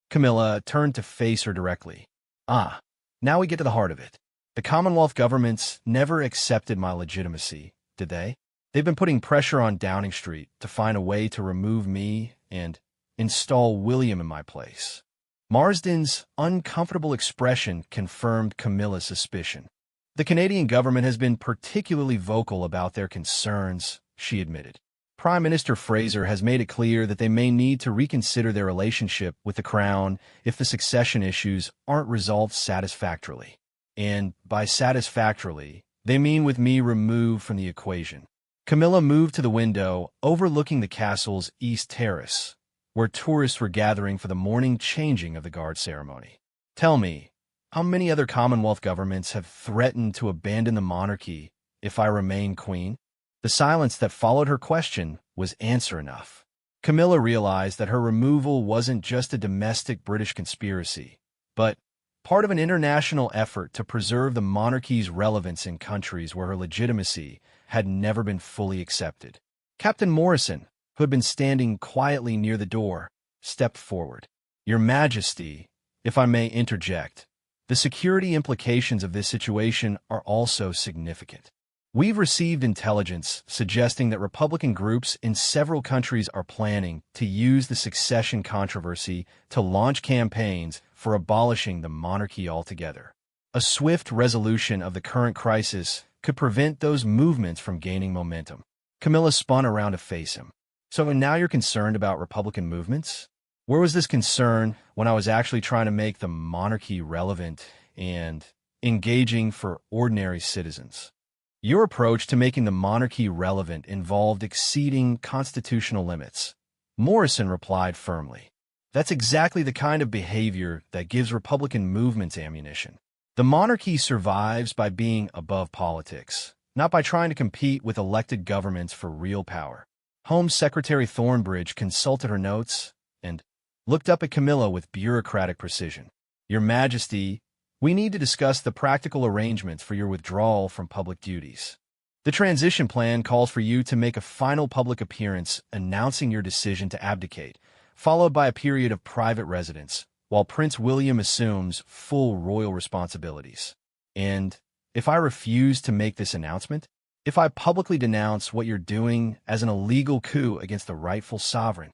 Camilla turned to face her directly. "Ah, now we get to the heart of it. The Commonwealth governments never accepted my legitimacy, did they? They've been putting pressure on Downing Street to find a way to remove me and install William in my place." Marsden's uncomfortable expression confirmed Camilla's suspicion. The Canadian government has been particularly vocal about their concerns, she admitted. Prime Minister Fraser has made it clear that they may need to reconsider their relationship with the Crown if the succession issues aren't resolved satisfactorily. And by satisfactorily, they mean with me removed from the equation. Camilla moved to the window overlooking the castle's east terrace, where tourists were gathering for the morning changing of the guard ceremony. Tell me, how many other Commonwealth governments have threatened to abandon the monarchy if I remain queen? The silence that followed her question was answer enough. Camilla realized that her removal wasn't just a domestic British conspiracy, but part of an international effort to preserve the monarchy's relevance in countries where her legitimacy had never been fully accepted. Captain Morrison, who had been standing quietly near the door, stepped forward. Your Majesty, if I may interject, the security implications of this situation are also significant. We've received intelligence suggesting that Republican groups in several countries are planning to use the succession controversy to launch campaigns for abolishing the monarchy altogether. A swift resolution of the current crisis could prevent those movements from gaining momentum. Camilla spun around to face him. So now you're concerned about Republican movements? Where was this concern when I was actually trying to make the monarchy relevant and engaging for ordinary citizens? Your approach to making the monarchy relevant involved exceeding constitutional limits. Morrison replied firmly. That's exactly the kind of behavior that gives Republican movements ammunition. The monarchy survives by being above politics, not by trying to compete with elected governments for real power. Home Secretary Thornbridge consulted her notes and looked up at Camilla with bureaucratic precision. Your Majesty, we need to discuss the practical arrangements for your withdrawal from public duties. The transition plan calls for you to make a final public appearance announcing your decision to abdicate, followed by a period of private residence, while Prince William assumes full royal responsibilities. And if I refuse to make this announcement, if I publicly denounce what you're doing as an illegal coup against the rightful sovereign.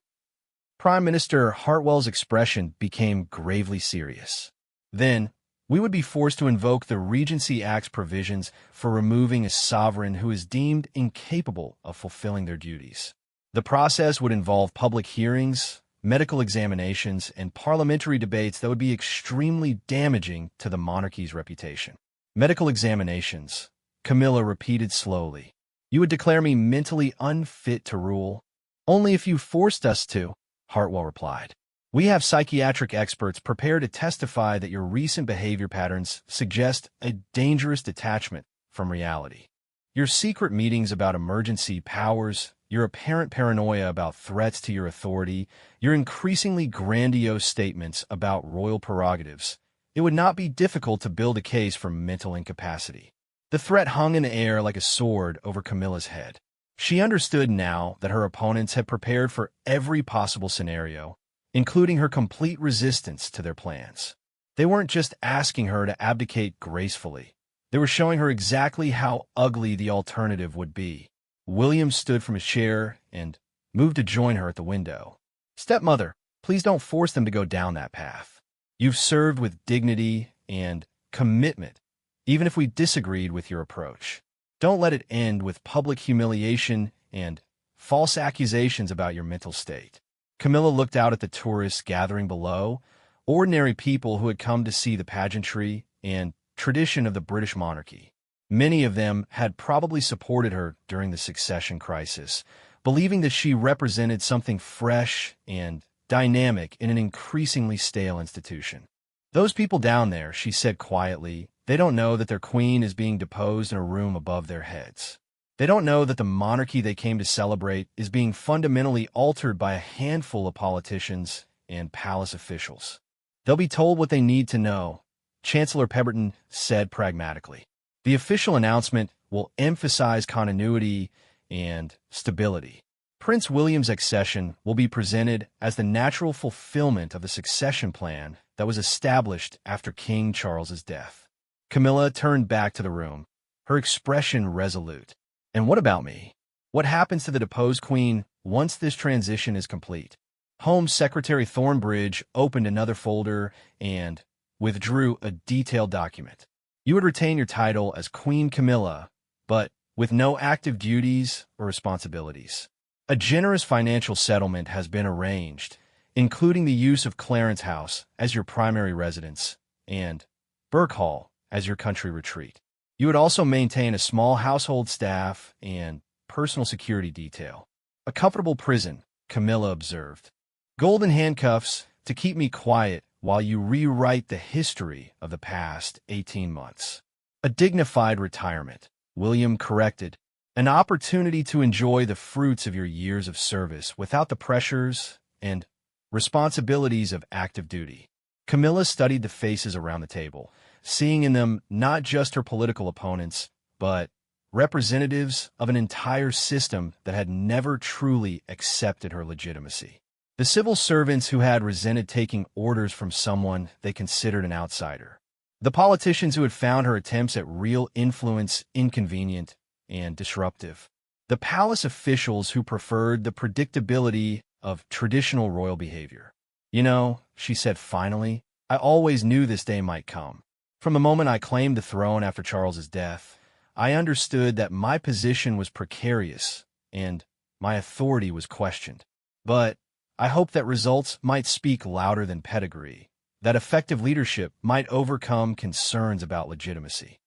Prime Minister Hartwell's expression became gravely serious. Then, we would be forced to invoke the Regency Act's provisions for removing a sovereign who is deemed incapable of fulfilling their duties. The process would involve public hearings, medical examinations, and parliamentary debates that would be extremely damaging to the monarchy's reputation. Medical examinations, Camilla repeated slowly. You would declare me mentally unfit to rule? Only if you forced us to, Hartwell replied. We have psychiatric experts prepared to testify that your recent behavior patterns suggest a dangerous detachment from reality. Your secret meetings about emergency powers, your apparent paranoia about threats to your authority, your increasingly grandiose statements about royal prerogatives. It would not be difficult to build a case for mental incapacity. The threat hung in the air like a sword over Camilla's head. She understood now that her opponents had prepared for every possible scenario, including her complete resistance to their plans. They weren't just asking her to abdicate gracefully. They were showing her exactly how ugly the alternative would be. William stood from his chair and moved to join her at the window. Stepmother, please don't force them to go down that path. You've served with dignity and commitment, even if we disagreed with your approach. Don't let it end with public humiliation and false accusations about your mental state. Camilla looked out at the tourists gathering below, ordinary people who had come to see the pageantry and tradition of the British monarchy. Many of them had probably supported her during the succession crisis, believing that she represented something fresh and dynamic in an increasingly stale institution. Those people down there, she said quietly, they don't know that their queen is being deposed in a room above their heads. They don't know that the monarchy they came to celebrate is being fundamentally altered by a handful of politicians and palace officials. They'll be told what they need to know, Chancellor Pemberton said pragmatically. The official announcement will emphasize continuity and stability. Prince William's accession will be presented as the natural fulfillment of the succession plan that was established after King Charles's death. Camilla turned back to the room, her expression resolute. And what about me? What happens to the deposed queen once this transition is complete? Home Secretary Thornbridge opened another folder and withdrew a detailed document. You would retain your title as Queen Camilla, but with no active duties or responsibilities. A generous financial settlement has been arranged, including the use of Clarence House as your primary residence and Burke Hall as your country retreat. You would also maintain a small household staff and personal security detail. A comfortable prison, Camilla observed. Golden handcuffs to keep me quiet while you rewrite the history of the past 18 months. A dignified retirement, William corrected. An opportunity to enjoy the fruits of your years of service without the pressures and responsibilities of active duty. Camilla studied the faces around the table, seeing in them not just her political opponents, but representatives of an entire system that had never truly accepted her legitimacy. The civil servants who had resented taking orders from someone they considered an outsider. The politicians who had found her attempts at real influence inconvenient and disruptive. The palace officials who preferred the predictability of traditional royal behavior. You know, she said finally, I always knew this day might come. From the moment I claimed the throne after Charles's death, I understood that my position was precarious and my authority was questioned. But I hoped that results might speak louder than pedigree, that effective leadership might overcome concerns about legitimacy.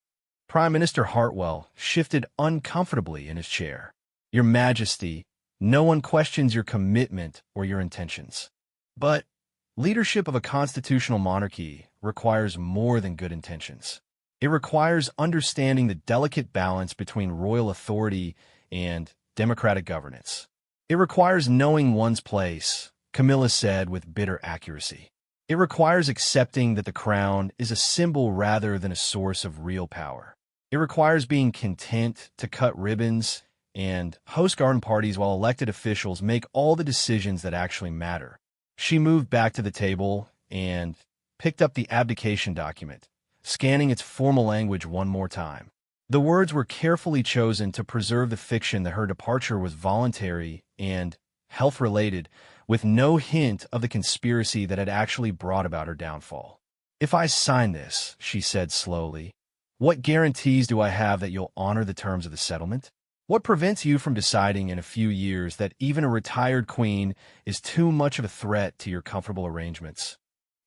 Prime Minister Hartwell shifted uncomfortably in his chair. Your Majesty, no one questions your commitment or your intentions. But leadership of a constitutional monarchy requires more than good intentions. It requires understanding the delicate balance between royal authority and democratic governance. It requires knowing one's place, Camilla said with bitter accuracy. It requires accepting that the crown is a symbol rather than a source of real power. It requires being content to cut ribbons and host garden parties while elected officials make all the decisions that actually matter. She moved back to the table and picked up the abdication document, scanning its formal language one more time. The words were carefully chosen to preserve the fiction that her departure was voluntary and health-related, with no hint of the conspiracy that had actually brought about her downfall. If I sign this, she said slowly, what guarantees do I have that you'll honor the terms of the settlement? What prevents you from deciding in a few years that even a retired queen is too much of a threat to your comfortable arrangements?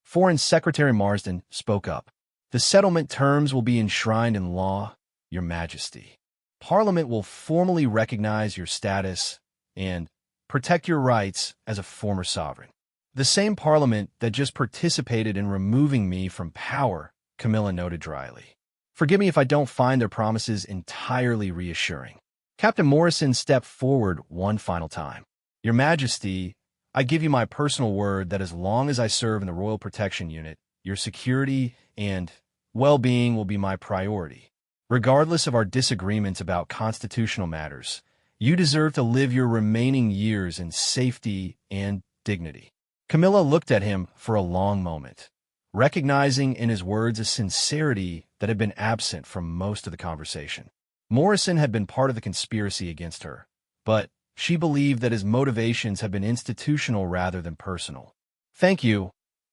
Foreign Secretary Marsden spoke up. The settlement terms will be enshrined in law, Your Majesty. Parliament will formally recognize your status and protect your rights as a former sovereign. The same Parliament that just participated in removing me from power, Camilla noted dryly. Forgive me if I don't find their promises entirely reassuring. Captain Morrison stepped forward one final time. Your Majesty, I give you my personal word that as long as I serve in the Royal Protection Unit, your security and well-being will be my priority. Regardless of our disagreements about constitutional matters, you deserve to live your remaining years in safety and dignity. Camilla looked at him for a long moment, recognizing in his words a sincerity that had been absent from most of the conversation. Morrison had been part of the conspiracy against her, but she believed that his motivations had been institutional rather than personal. Thank you,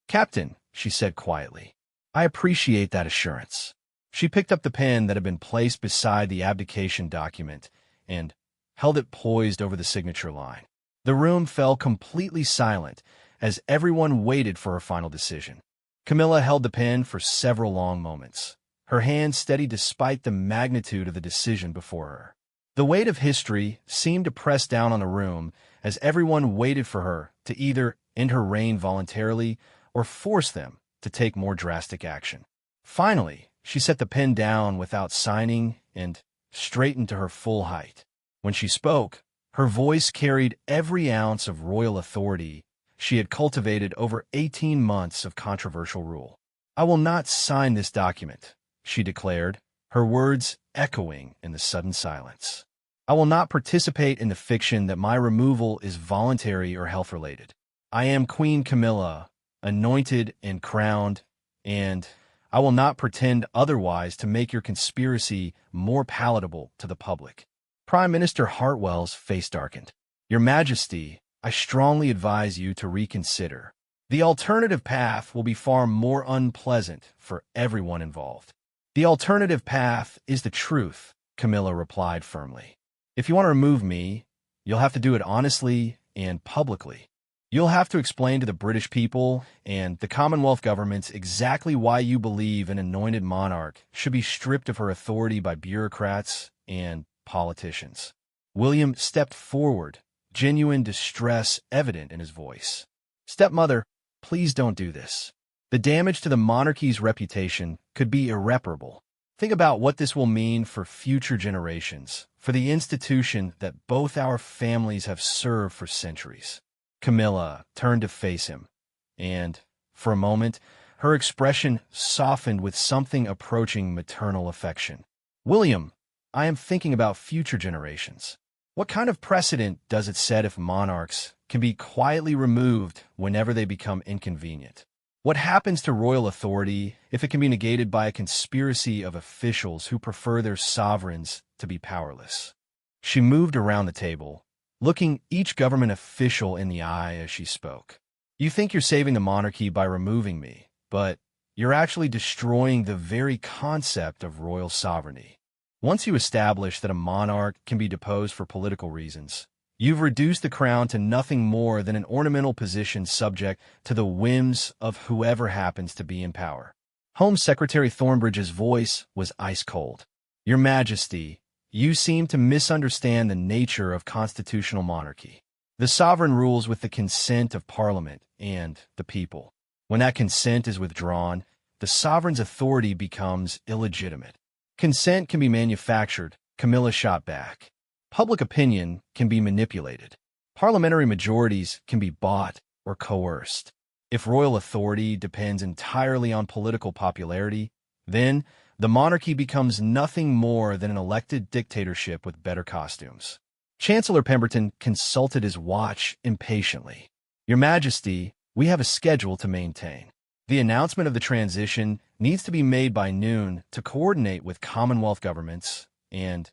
Captain, she said quietly. I appreciate that assurance. She picked up the pen that had been placed beside the abdication document and held it poised over the signature line. The room fell completely silent as everyone waited for her final decision. Camilla held the pen for several long moments, her hand steady despite the magnitude of the decision before her. The weight of history seemed to press down on the room as everyone waited for her to either end her reign voluntarily or force them to take more drastic action. Finally, she set the pen down without signing and straightened to her full height. When she spoke, her voice carried every ounce of royal authority she had cultivated over 18 months of controversial rule. I will not sign this document, she declared, her words echoing in the sudden silence. I will not participate in the fiction that my removal is voluntary or health-related. I am Queen Camilla, anointed and crowned, and I will not pretend otherwise to make your conspiracy more palatable to the public. Prime Minister Hartwell's face darkened. Your Majesty, I strongly advise you to reconsider. The alternative path will be far more unpleasant for everyone involved. The alternative path is the truth, Camilla replied firmly. If you want to remove me, you'll have to do it honestly and publicly. You'll have to explain to the British people and the Commonwealth governments exactly why you believe an anointed monarch should be stripped of her authority by bureaucrats and politicians. William stepped forward, genuine distress evident in his voice. Stepmother, please don't do this. The damage to the monarchy's reputation could be irreparable. Think about what this will mean for future generations, for the institution that both our families have served for centuries. Camilla turned to face him, and, for a moment, her expression softened with something approaching maternal affection. William, I am thinking about future generations. What kind of precedent does it set if monarchs can be quietly removed whenever they become inconvenient? What happens to royal authority if it can be negated by a conspiracy of officials who prefer their sovereigns to be powerless? She moved around the table, looking each government official in the eye as she spoke. You think you're saving the monarchy by removing me, but you're actually destroying the very concept of royal sovereignty. Once you establish that a monarch can be deposed for political reasons, you've reduced the crown to nothing more than an ornamental position subject to the whims of whoever happens to be in power. Home Secretary Thornbridge's voice was ice cold. Your Majesty, you seem to misunderstand the nature of constitutional monarchy. The sovereign rules with the consent of Parliament and the people. When that consent is withdrawn, the sovereign's authority becomes illegitimate. Consent can be manufactured, Camilla shot back. Public opinion can be manipulated. Parliamentary majorities can be bought or coerced. If royal authority depends entirely on political popularity, then the monarchy becomes nothing more than an elected dictatorship with better costumes. Chancellor Pemberton consulted his watch impatiently. Your Majesty, we have a schedule to maintain. The announcement of the transition needs to be made by noon to coordinate with Commonwealth governments and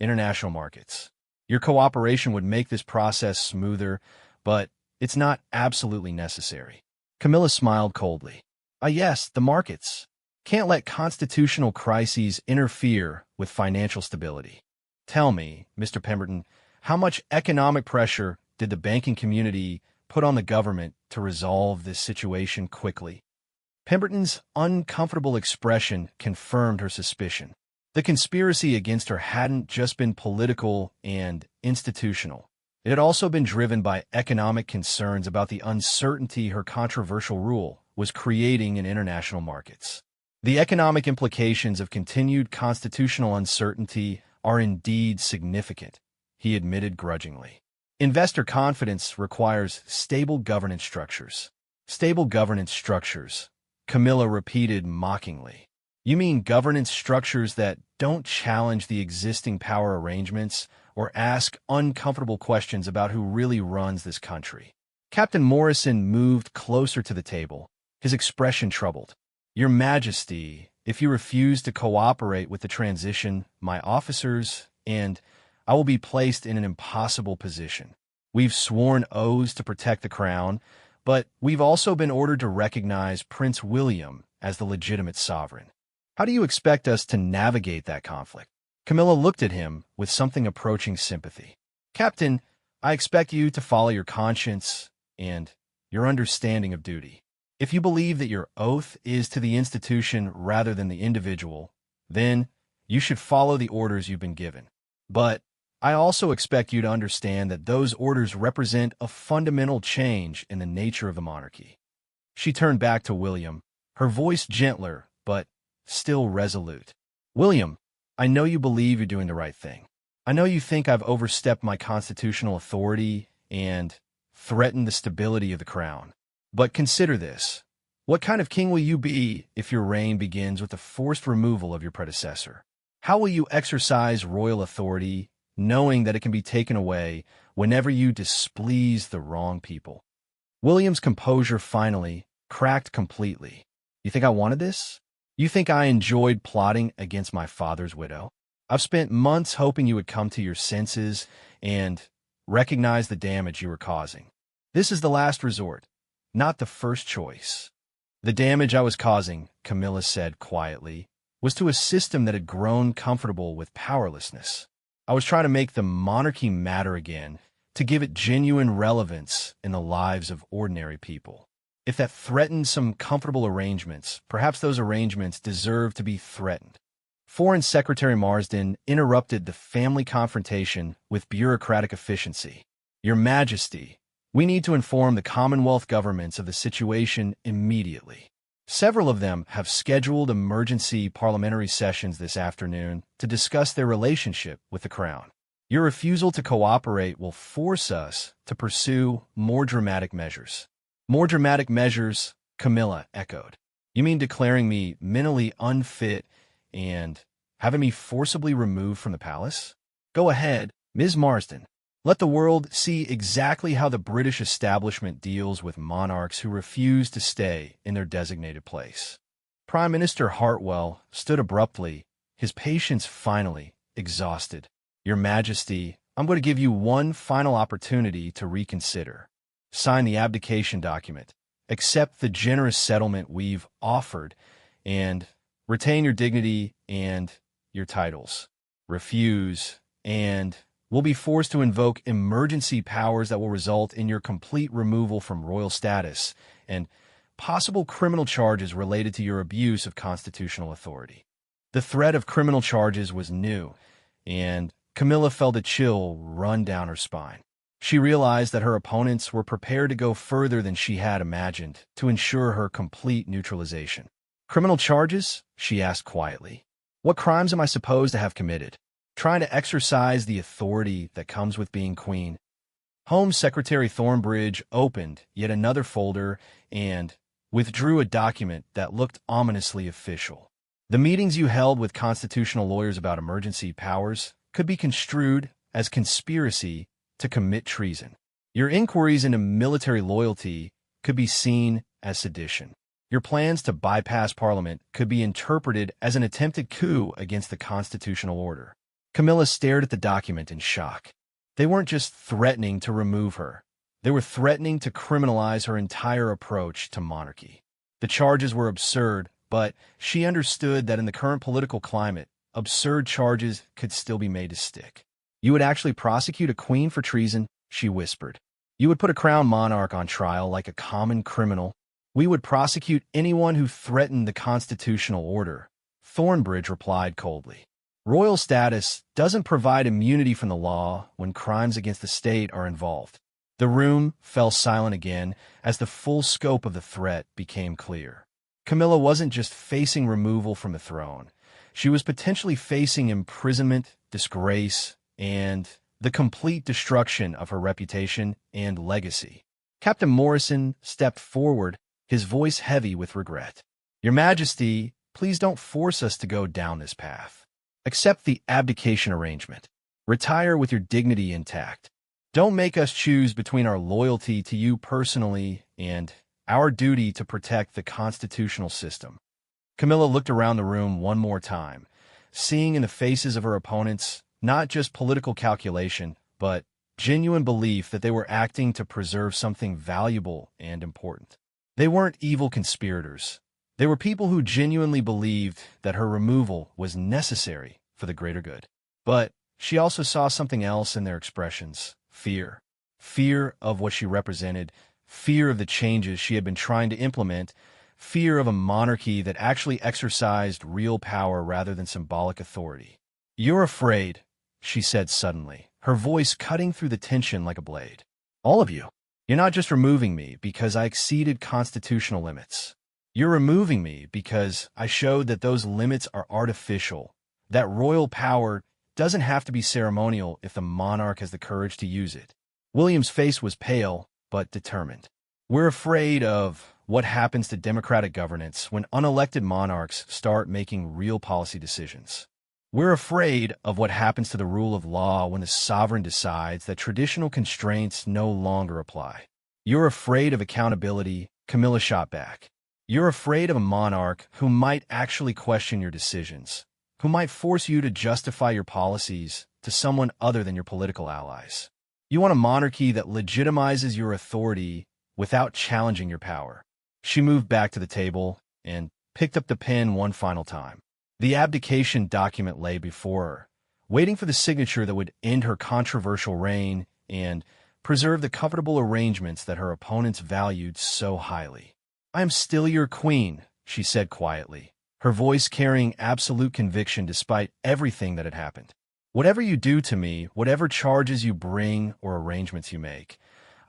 international markets. Your cooperation would make this process smoother, but it's not absolutely necessary. Camilla smiled coldly. Yes, the markets. Can't let constitutional crises interfere with financial stability. Tell me, Mr. Pemberton, how much economic pressure did the banking community put on the government to resolve this situation quickly? Pemberton's uncomfortable expression confirmed her suspicion. The conspiracy against her hadn't just been political and institutional. It had also been driven by economic concerns about the uncertainty her controversial rule was creating in international markets. The economic implications of continued constitutional uncertainty are indeed significant, he admitted grudgingly. Investor confidence requires stable governance structures. Stable governance structures, Camilla repeated mockingly. You mean governance structures that don't challenge the existing power arrangements or ask uncomfortable questions about who really runs this country? Captain Morrison moved closer to the table, his expression troubled. Your Majesty, if you refuse to cooperate with the transition, my officers and I will be placed in an impossible position. We've sworn oaths to protect the crown, but we've also been ordered to recognize Prince William as the legitimate sovereign. How do you expect us to navigate that conflict? Camilla looked at him with something approaching sympathy. Captain, I expect you to follow your conscience and your understanding of duty. If you believe that your oath is to the institution rather than the individual, then you should follow the orders you've been given. But I also expect you to understand that those orders represent a fundamental change in the nature of the monarchy. She turned back to William, her voice gentler but still resolute. William, I know you believe you're doing the right thing. I know you think I've overstepped my constitutional authority and threatened the stability of the crown. But consider this. What kind of king will you be if your reign begins with the forced removal of your predecessor? How will you exercise royal authority, knowing that it can be taken away whenever you displease the wrong people? William's composure finally cracked completely. You think I wanted this? You think I enjoyed plotting against my father's widow? I've spent months hoping you would come to your senses and recognize the damage you were causing. This is the last resort, not the first choice. The damage I was causing, Camilla said quietly, was to a system that had grown comfortable with powerlessness. I was trying to make the monarchy matter again, to give it genuine relevance in the lives of ordinary people. If that threatened some comfortable arrangements, perhaps those arrangements deserve to be threatened. Foreign Secretary Marsden interrupted the family confrontation with bureaucratic efficiency. Your Majesty, we need to inform the Commonwealth governments of the situation immediately. Several of them have scheduled emergency parliamentary sessions this afternoon to discuss their relationship with the Crown. Your refusal to cooperate will force us to pursue more dramatic measures. More dramatic measures, Camilla echoed. You mean declaring me mentally unfit and having me forcibly removed from the palace? Go ahead, Ms. Marsden. Let the world see exactly how the British establishment deals with monarchs who refuse to stay in their designated place. Prime Minister Hartwell stood abruptly, his patience finally exhausted. Your Majesty, I'm going to give you one final opportunity to reconsider. Sign the abdication document, accept the generous settlement we've offered, and retain your dignity and your titles. Refuse, and we'll be forced to invoke emergency powers that will result in your complete removal from royal status and possible criminal charges related to your abuse of constitutional authority. The threat of criminal charges was new, and Camilla felt a chill run down her spine. She realized that her opponents were prepared to go further than she had imagined to ensure her complete neutralization. Criminal charges? She asked quietly. What crimes am I supposed to have committed? Trying to exercise the authority that comes with being queen. Home Secretary Thornbridge opened yet another folder and withdrew a document that looked ominously official. The meetings you held with constitutional lawyers about emergency powers could be construed as conspiracy to commit treason. Your inquiries into military loyalty could be seen as sedition. Your plans to bypass Parliament could be interpreted as an attempted coup against the constitutional order. Camilla stared at the document in shock. They weren't just threatening to remove her. They were threatening to criminalize her entire approach to monarchy. The charges were absurd, but she understood that in the current political climate, absurd charges could still be made to stick. You would actually prosecute a queen for treason, she whispered. You would put a crowned monarch on trial like a common criminal. We would prosecute anyone who threatened the constitutional order, Thornbridge replied coldly. Royal status doesn't provide immunity from the law when crimes against the state are involved. The room fell silent again as the full scope of the threat became clear. Camilla wasn't just facing removal from the throne. She was potentially facing imprisonment, disgrace, and the complete destruction of her reputation and legacy. Captain Morrison stepped forward, his voice heavy with regret. Your Majesty, please don't force us to go down this path. Accept the abdication arrangement. Retire with your dignity intact. Don't make us choose between our loyalty to you personally and our duty to protect the constitutional system. Camilla looked around the room one more time, seeing in the faces of her opponents not just political calculation, but genuine belief that they were acting to preserve something valuable and important. They weren't evil conspirators. They were people who genuinely believed that her removal was necessary for the greater good. But she also saw something else in their expressions: fear. Fear of what she represented, fear of the changes she had been trying to implement, fear of a monarchy that actually exercised real power rather than symbolic authority. You're afraid, she said suddenly, her voice cutting through the tension like a blade. All of you. You're not just removing me because I exceeded constitutional limits. You're removing me because I showed that those limits are artificial, that royal power doesn't have to be ceremonial if the monarch has the courage to use it. William's face was pale, but determined. We're afraid of what happens to democratic governance when unelected monarchs start making real policy decisions. We're afraid of what happens to the rule of law when the sovereign decides that traditional constraints no longer apply. You're afraid of accountability, Camilla shot back. You're afraid of a monarch who might actually question your decisions, who might force you to justify your policies to someone other than your political allies. You want a monarchy that legitimizes your authority without challenging your power. She moved back to the table and picked up the pen one final time. The abdication document lay before her, waiting for the signature that would end her controversial reign and preserve the comfortable arrangements that her opponents valued so highly. "I am still your queen," she said quietly, her voice carrying absolute conviction despite everything that had happened. "Whatever you do to me, whatever charges you bring or arrangements you make,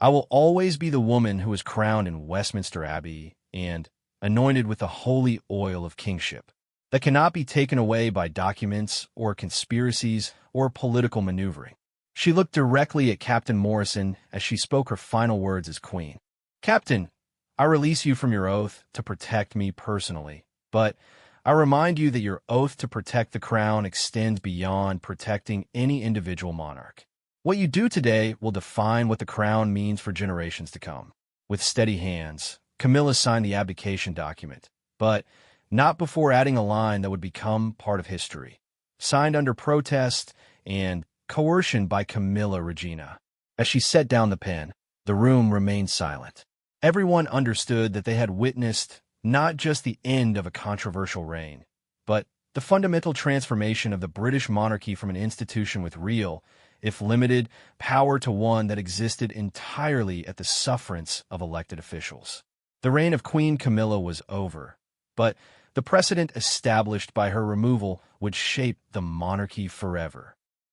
I will always be the woman who is crowned in Westminster Abbey and anointed with the holy oil of kingship that cannot be taken away by documents or conspiracies or political maneuvering." She looked directly at Captain Morrison as she spoke her final words as queen. "Captain, I release you from your oath to protect me personally, but I remind you that your oath to protect the crown extends beyond protecting any individual monarch. What you do today will define what the crown means for generations to come." With steady hands, Camilla signed the abdication document, but not before adding a line that would become part of history. Signed under protest and coercion by Camilla Regina. As she set down the pen, the room remained silent. Everyone understood that they had witnessed not just the end of a controversial reign, but the fundamental transformation of the British monarchy from an institution with real, if limited, power to one that existed entirely at the sufferance of elected officials. The reign of Queen Camilla was over, but the precedent established by her removal would shape the monarchy forever.